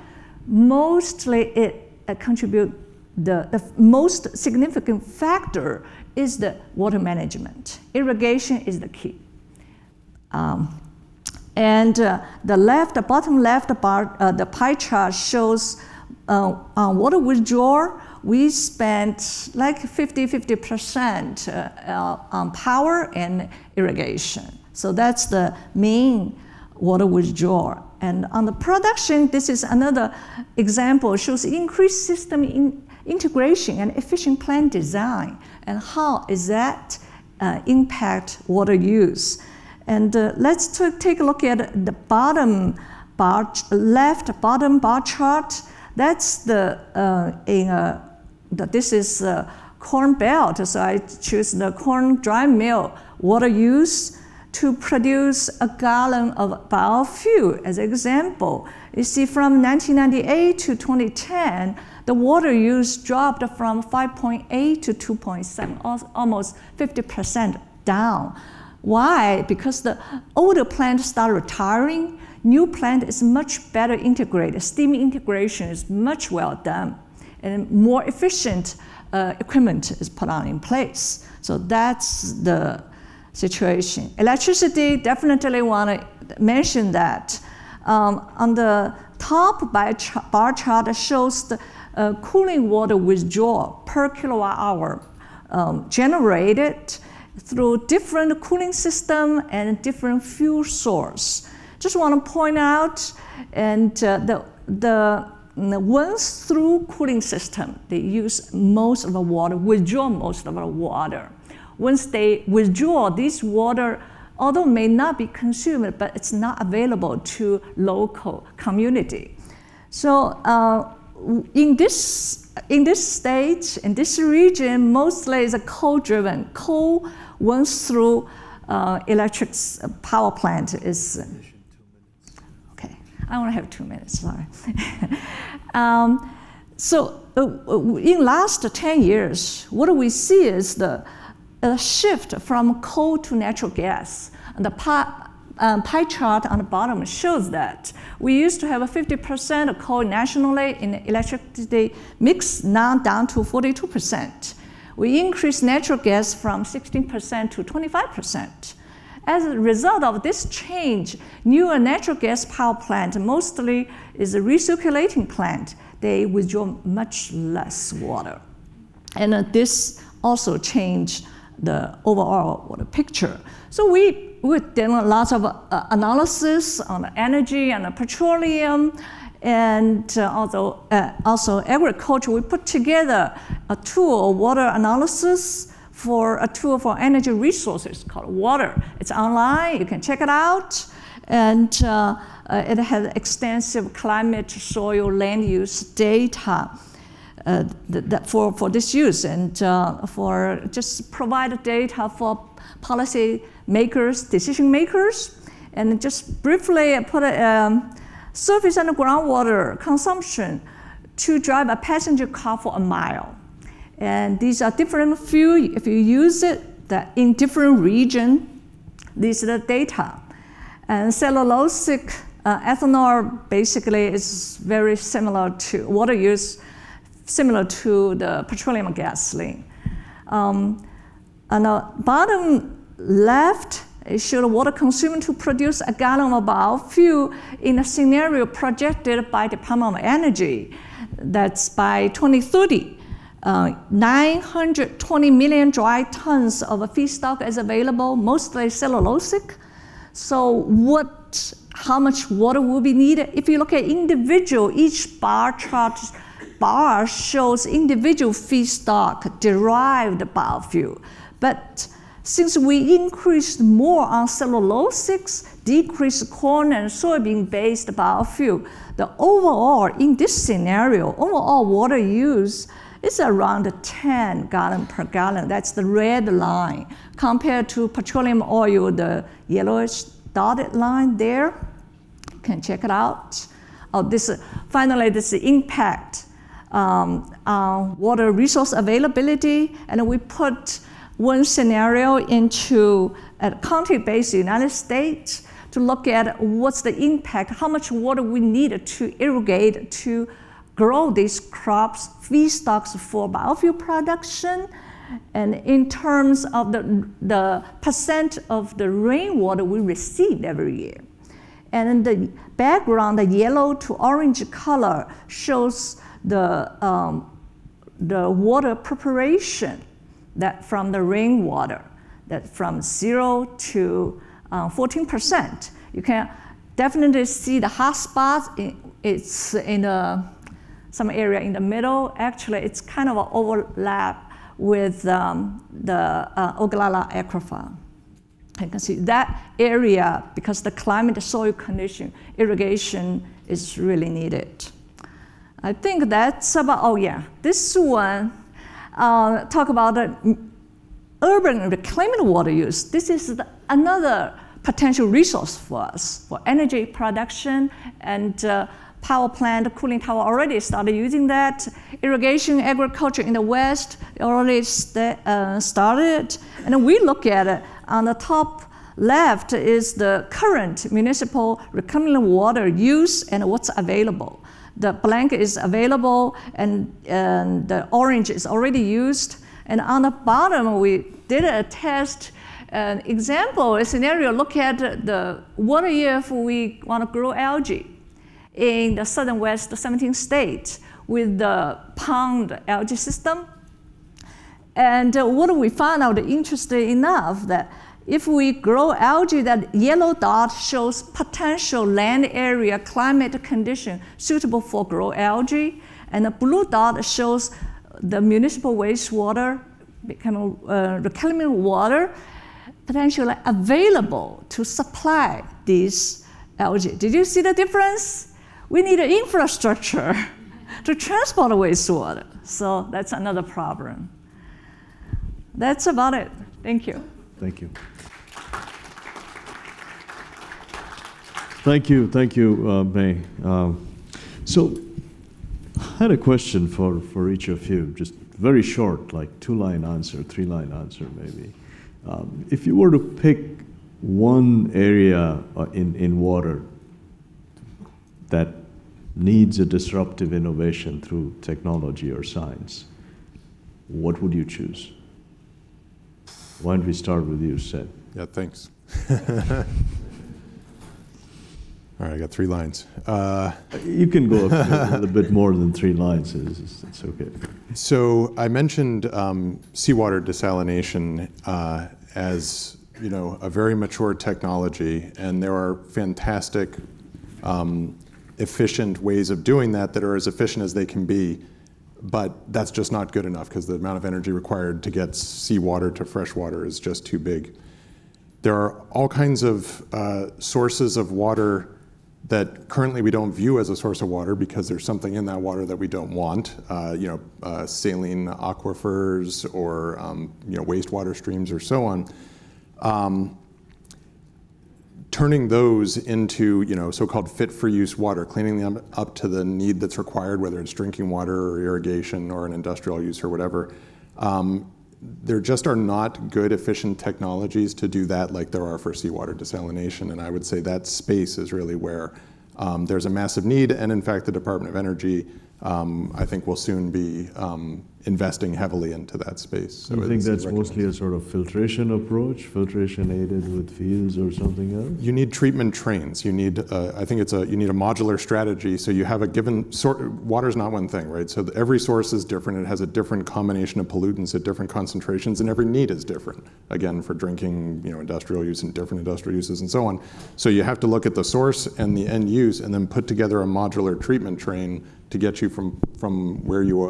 Mostly it contributes, the most significant factor is the water management. Irrigation is the key. And the bottom left bar, the pie chart shows on water withdrawal, we spent like 50% on power and irrigation. So that's the main water withdrawal. And on the production, this is another example, shows increased system integration and efficient plant design, and how is that impact water use. And let's take a look at the bottom bar, left bottom bar chart. That's this is corn belt, so I choose the corn dry mill water use to produce a gallon of biofuel as an example. You see from 1998 to 2010, the water use dropped from 5.8 to 2.7, almost 50% down. Why? Because the older plant started retiring, new plant is much better integrated. Steam integration is much well done, and more efficient equipment is put on in place. So that's the situation. Electricity, definitely want to mention that. On the top bar chart shows the cooling water withdrawal per kilowatt hour generated through different cooling system and different fuel source. Just want to point out, and the once-through cooling system, they use most of the water, withdraw most of the water. Once they withdraw this water, although may not be consumed, but it's not available to local community. So in this state, in this region, mostly is a coal-driven. Coal once-through electric power plant is. Okay, I only have 2 minutes. Sorry. So in last 10 years, what we see is the shift from coal to natural gas. And the pie chart on the bottom shows that we used to have a 50% of coal nationally in the electricity mix, now down to 42%. We increased natural gas from 16% to 25%. As a result of this change, newer natural gas power plant mostly is a recirculating plant. They withdraw much less water. And this also changed the overall water picture. So we did a lot of analysis on the energy and the petroleum, and also agriculture. We put together a tool, water analysis, for a tool for energy resources called Water. It's online, you can check it out. And it has extensive climate, soil, land use data for this use, and for just provide data for policy makers, decision makers. And just briefly put surface and groundwater consumption to drive a passenger car for a mile. And these are different fuel. If you use it in different region, these are the data. And cellulosic ethanol basically is very similar to water use, similar to the petroleum gasoline. On the bottom left, it shows water consumed to produce a gallon of biofuel in a scenario projected by Department of Energy. That's by 2030. 920 million dry tons of feedstock is available, mostly cellulosic. So what how much water will be needed. If you look at individual, each bar chart bar shows individual feedstock derived biofuel. But since we increased more on cellulosics, decreased corn and soybean-based biofuel, the overall, in this scenario, overall water use is around 10 gallons per gallon. That's the red line, compared to petroleum oil, the yellowish dotted line there. You can check it out. Finally, this is the impact on water resource availability, and we put one scenario into a country-based United States to look at what's the impact, how much water we need to irrigate to grow these crops, feedstocks for biofuel production, and in terms of the percent of the rainwater we received every year. And in the background, the yellow to orange color shows the water preparation that from the rainwater, that from 0 to 14%. You can definitely see the hot spots. It's in some area in the middle. Actually, it's kind of an overlap with the Ogallala Aquifer. You can see that area, because the climate, soil condition, irrigation is really needed. I think that's about, oh yeah, this one, talk about the urban reclaiming water use. This is another potential resource for us for energy production, and power plant, cooling tower already started using that. Irrigation, agriculture in the West already started. And we look at it, on the top left is the current municipal reclaiming water use and what's available. The blank is available, and the orange is already used. And on the bottom, we did a test, an example, a scenario, look at the water if we want to grow algae in the southern west, 17 states, with the pond algae system. And what we found out, interesting enough, that if we grow algae, that yellow dot shows potential land area climate condition suitable for grow algae, and the blue dot shows the municipal wastewater, reclaiming water, potentially available to supply these algae. Did you see the difference? We need an infrastructure to transport wastewater. So that's another problem. That's about it. Thank you. Thank you. Thank you, May. So I had a question for each of you, just very short, like 2-line answer, 3-line answer maybe. If you were to pick one area in water that needs a disruptive innovation through technology or science, what would you choose? Why don't we start with you, Seth? Yeah, thanks. All right, I got 3 lines. You can go a little bit more than 3 lines. It's okay. So I mentioned seawater desalination as a very mature technology, and there are fantastic, efficient ways of doing that are as efficient as they can be. But that's just not good enough, because the amount of energy required to get seawater to freshwater is just too big. There are all kinds of sources of water that currently we don't view as a source of water because there's something in that water that we don't want, saline aquifers or wastewater streams or so on. Turning those into so-called fit-for-use water, cleaning them up to the need that's required, whether it's drinking water or irrigation or an industrial use or whatever. There just are not good, efficient technologies to do that like there are for seawater desalination, and I would say that space is really where there's a massive need, and in fact the Department of Energy I think we'll soon be investing heavily into that space. So I think that's mostly a sort of filtration approach, filtration aided with fields or something else? You need treatment trains. You need, I think you need a modular strategy. So you have a given water's not one thing, right? So every source is different. It has a different combination of pollutants at different concentrations, and every need is different. Again, for drinking, industrial use and different industrial uses and so on. So you have to look at the source and the end use, and then put together a modular treatment train to get you from where you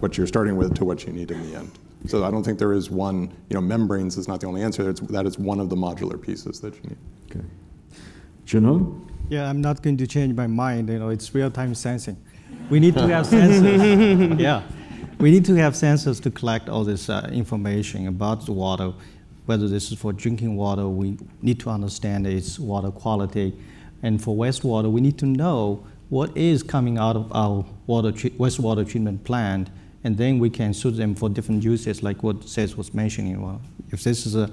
what you're starting with to what you need in the end. So I don't think there is one, membranes is not the only answer. That is one of the modular pieces that you need. Okay. Junhong? Yeah, I'm not going to change my mind. It's real-time sensing. We need to have sensors. Yeah, we need to have sensors to collect all this information about the water. Whether this is for drinking water, we need to understand its water quality. And for wastewater, we need to know what is coming out of our wastewater treatment plant, and then we can suit them for different uses, like what Seth was mentioning. Well, if this is a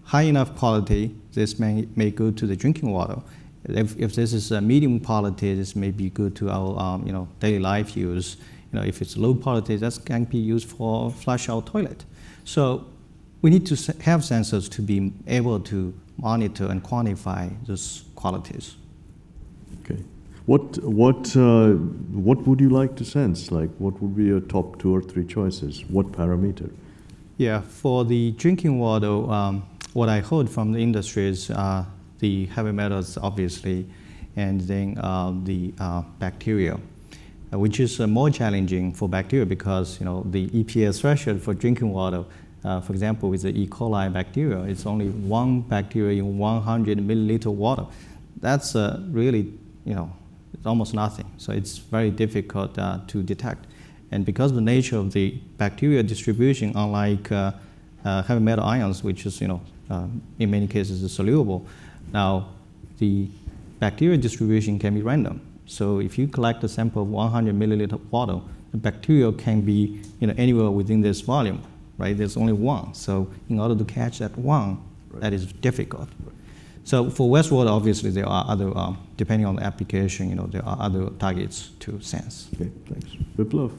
high enough quality, this may go to the drinking water. If this is a medium quality, this may be good to our daily life use. If it's low quality, that can be used for flush our toilet. So we need to have sensors to be able to monitor and quantify those qualities. Okay. What would you like to sense? Like, what would be your top 2 or 3 choices? What parameter? Yeah, for the drinking water, what I heard from the industry is the heavy metals, obviously, and then the bacteria, which is more challenging for bacteria because the EPA threshold for drinking water, for example, with the E. coli bacteria, it's only 1 bacteria in 100 milliliter water. That's really, it's almost nothing. So it's very difficult to detect. And because of the nature of the bacteria distribution, unlike heavy metal ions, which is, in many cases is soluble, now the bacteria distribution can be random. So if you collect a sample of 100 milliliter water, the bacteria can be anywhere within this volume, right? There's only 1. So in order to catch that 1, right, that is difficult. Right. So for wastewater, obviously, there are other, depending on the application, there are other targets to sense. Okay, thanks. Biplav?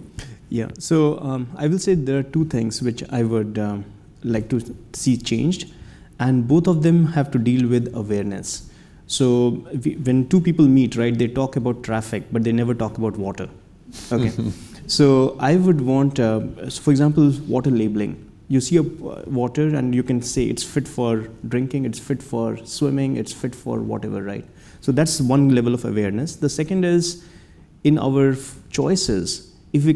Yeah, so I will say there are 2 things which I would like to see changed, and both of them have to deal with awareness. So when 2 people meet, right, they talk about traffic, but they never talk about water. Okay, so I would want, for example, water labeling. You see a water and you can say it's fit for drinking, it's fit for swimming, it's fit for whatever, right? So that's one level of awareness. The second is in our choices, if we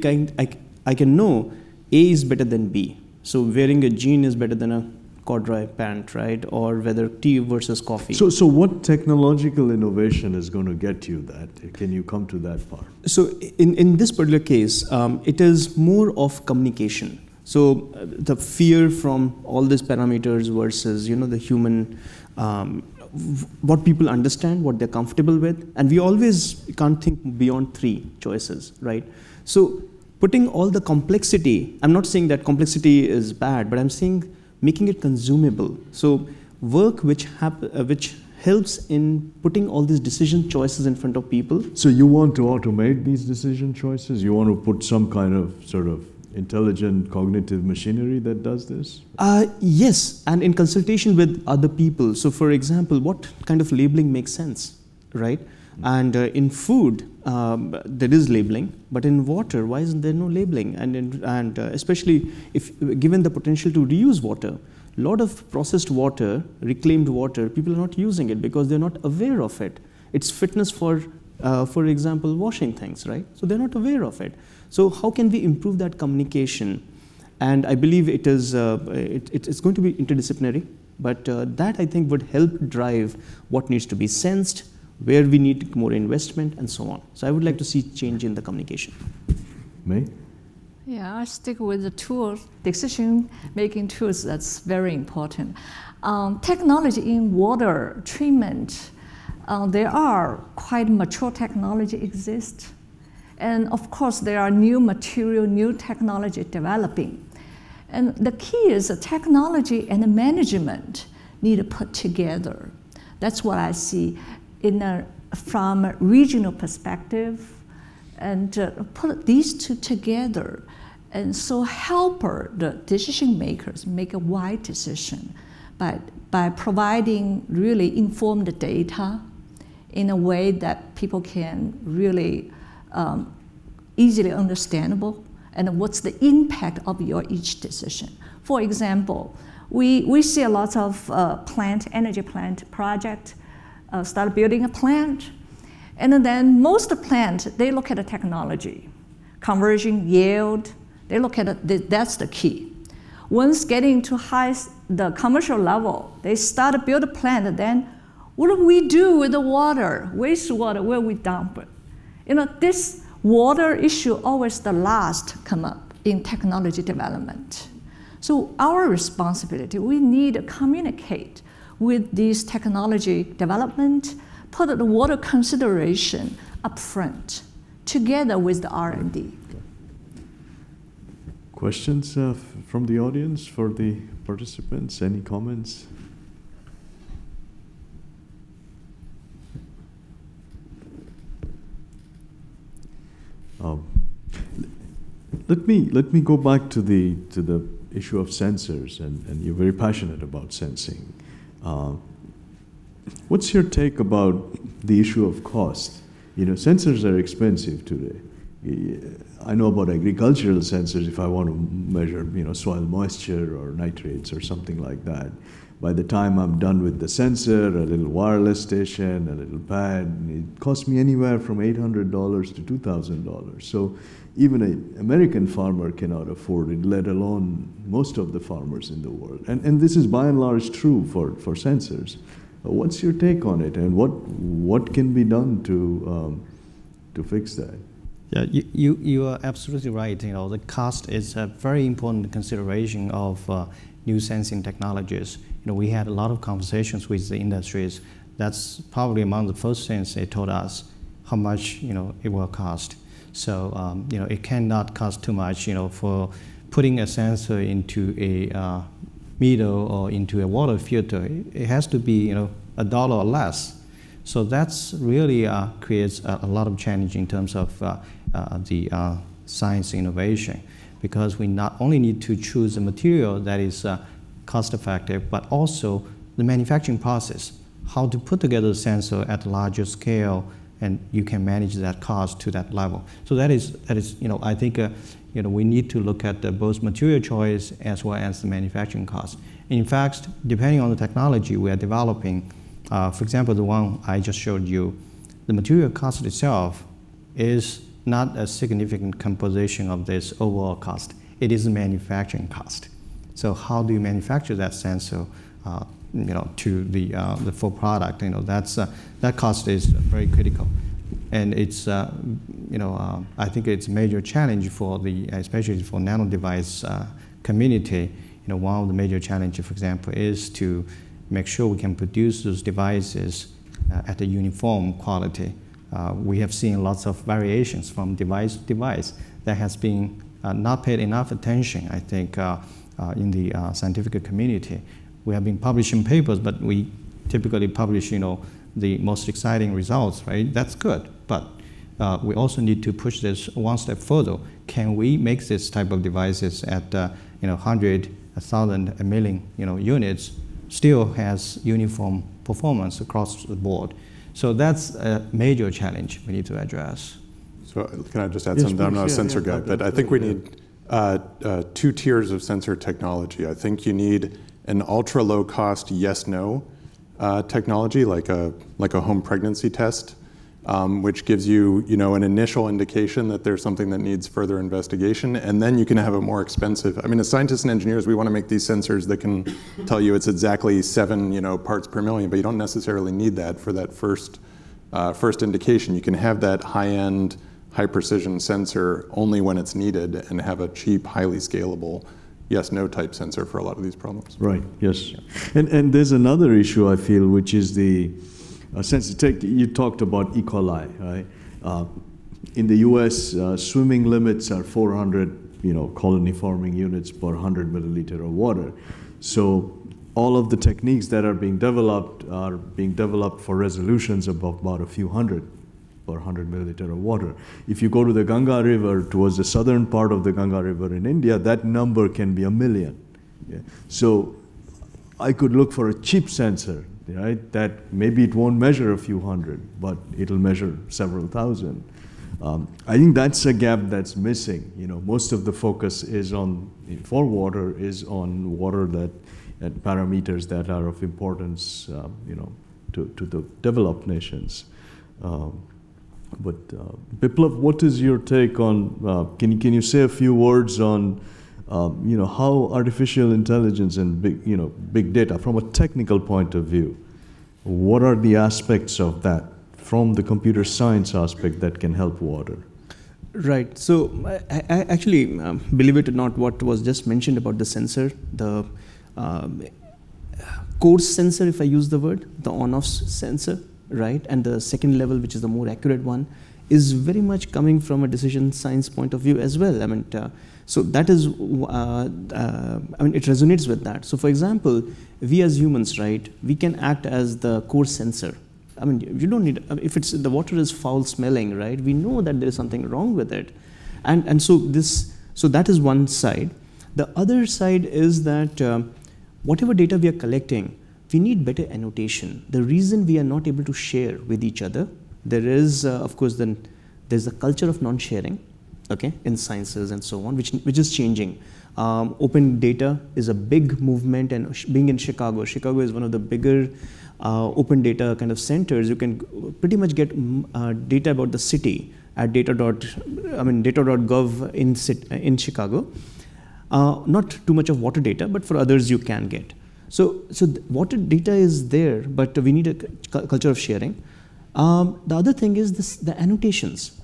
I can know A is better than B. So wearing a jean is better than a corduroy pant, right? Or whether tea versus coffee. So what technological innovation is going to get you that? Can you come to that part? So in this particular case, it is more of communication. So the fear from all these parameters versus the human, what people understand, what they're comfortable with, and we always can't think beyond 3 choices, right? So putting all the complexity, I'm not saying that complexity is bad, but I'm saying making it consumable. So work which helps in putting all these decision choices in front of people. So you want to automate these decision choices? You want to put some kind of sort of intelligent cognitive machinery that does this? Yes, and in consultation with other people. So for example, what kind of labeling makes sense, right? And in food, there is labeling, but in water, why isn't there no labeling? And especially if given the potential to reuse water, a lot of processed water, reclaimed water, people are not using it because they're not aware of it. It's fitness for example, washing things, right? So they're not aware of it. So how can we improve that communication? And I believe it is it's going to be interdisciplinary, but that I think would help drive what needs to be sensed, where we need more investment, and so on. So I would like to see change in the communication. May? Yeah, I stick with the tools, decision-making tools. That's very important. Technology in water treatment, there are quite mature technology exist. And of course, there are new material, new technology developing. And the key is the technology and the management need to put together. That's what I see from a regional perspective, and put these two together, and so help the decision makers make a wise decision by providing really informed data in a way that people can really easily understandable, and what's the impact of your each decision. For example, we see a lot of energy plant project, start building a plant, and then most plant, they look at the technology, conversion, yield, they look at it, that's the key. Once getting to the commercial level, they start to build a plant, then what do we do with the water, wastewater, where we dump it? You know, this water issue always the last come up in technology development. So our responsibility, we need to communicate with this technology development, put the water consideration up front, together with the R&D. Questions from the audience for the participants? Any comments? Let me go back to the issue of sensors, and you're very passionate about sensing. What's your take about the issue of cost? You know, sensors are expensive today. I know about agricultural sensors. If I want to measure, you know, soil moisture or nitrates or something like that, by the time I'm done with the sensor, a little wireless station, a little pad, it costs me anywhere from $800 to $2,000. So even an American farmer cannot afford it, let alone most of the farmers in the world. And this is by and large true for sensors. What's your take on it, and what can be done to fix that? Yeah, you are absolutely right. You know, the cost is a very important consideration of new sensing technologies. You know, we had a lot of conversations with the industries. That's probably among the first things they told us, how much, you know, it will cost. So you know, it cannot cost too much. You know, for putting a sensor into a meter or into a water filter, it has to be, you know, $1 or less. So that's really creates a lot of challenge in terms of the science innovation, because we not only need to choose a material that is cost effective, but also the manufacturing process, how to put together a sensor at a larger scale, and you can manage that cost to that level. So that is you know, I think you know, we need to look at both material choice as well as the manufacturing cost. In fact, depending on the technology we are developing, for example, the one I just showed you, the material cost itself is not a significant composition of this overall cost. It is the manufacturing cost. So how do you manufacture that sensor, you know, to the full product? You know, that cost is very critical, and it's you know, I think it's a major challenge for especially for nano device community. You know, one of the major challenges, for example, is to make sure we can produce those devices at a uniform quality. We have seen lots of variations from device to device that has been not paid enough attention, I think, in the scientific community. We have been publishing papers, but we typically publish, you know, the most exciting results, right? That's good, but we also need to push this one step further. Can we make this type of devices at you know, 100, 1,000, 1 million, you know, units, still has uniform performance across the board? So that's a major challenge we need to address. So can I just add something? I'm not a sensor guy, but I think we need 2 tiers of sensor technology. I think you need an ultra low cost yes/no technology, like a home pregnancy test, which gives you, you know, an initial indication that there's something that needs further investigation, and then you can have a more expensive. I mean, as scientists and engineers, we want to make these sensors that can tell you it's exactly 7, you know, parts per million, but you don't necessarily need that for that first indication. You can have that high-end, high-precision sensor only when it's needed, and have a cheap, highly scalable yes/no type sensor for a lot of these problems. Right. Yes. And there's another issue I feel, which is the sensitivity. You talked about E. coli, right? In the U.S., swimming limits are 400, you know, colony forming units per 100 milliliter of water. So all of the techniques that are being developed for resolutions of about a few hundred per 100 milliliter of water. If you go to the Ganga River, towards the southern part of the Ganga River in India, that number can be 1 million. Yeah. So I could look for a cheap sensor, right? That maybe it won't measure a few hundred, but it'll measure several thousand. I think that's a gap that's missing. Most of the focus is for water is on water and parameters that are of importance, to the developed nations. But Biplav, what is your take on? Can you say a few words on? How artificial intelligence and big data, from a technical point of view, what are the aspects of that from the computer science aspect that can help water? Right. So I actually, believe it or not, what was just mentioned about the sensor, the coarse sensor, if I use the word, the on-off sensor, right, and the second level, which is the more accurate one, is very much coming from a decision science point of view as well. I mean, so that is, it resonates with that. So for example, we as humans, right, we can act as the core sensor. I mean, you don't need, if the water is foul smelling, right, we know that there is something wrong with it. And so that is one side. The other side is that whatever data we are collecting, we need better annotation. The reason we are not able to share with each other, there is, of course, there's a culture of non-sharing, okay, in sciences and so on, which is changing. Open data is a big movement, and being in Chicago is one of the bigger open data kind of centers. You can pretty much get data about the city at data.gov in Chicago. Not too much of water data, but for others you can get. So water data is there, but we need a culture of sharing. The other thing is the annotations.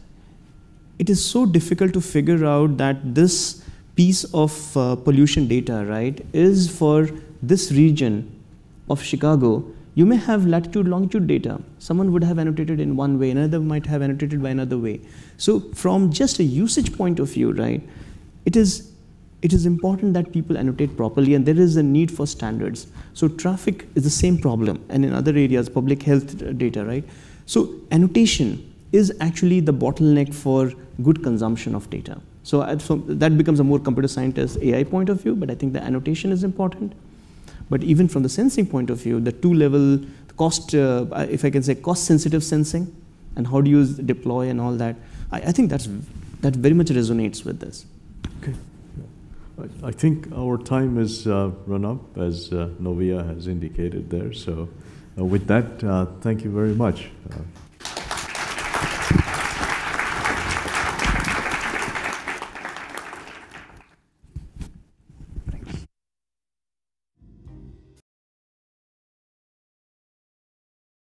It is so difficult to figure out that this piece of pollution data, right, is for this region of Chicago. You may have latitude, longitude data. Someone would have annotated in one way, another might have annotated by another way. So from just a usage point of view, right, it is important that people annotate properly, and there is a need for standards. So traffic is the same problem, and in other areas, public health data, right? So annotation is actually the bottleneck for good consumption of data. So that becomes a more computer scientist AI point of view, but I think the annotation is important. But even from the sensing point of view, the two-level cost, if I can say, cost-sensitive sensing, and how do you deploy and all that, I think that very much resonates with this. Okay. I think our time is run up, as Novia has indicated there. So with that, thank you very much.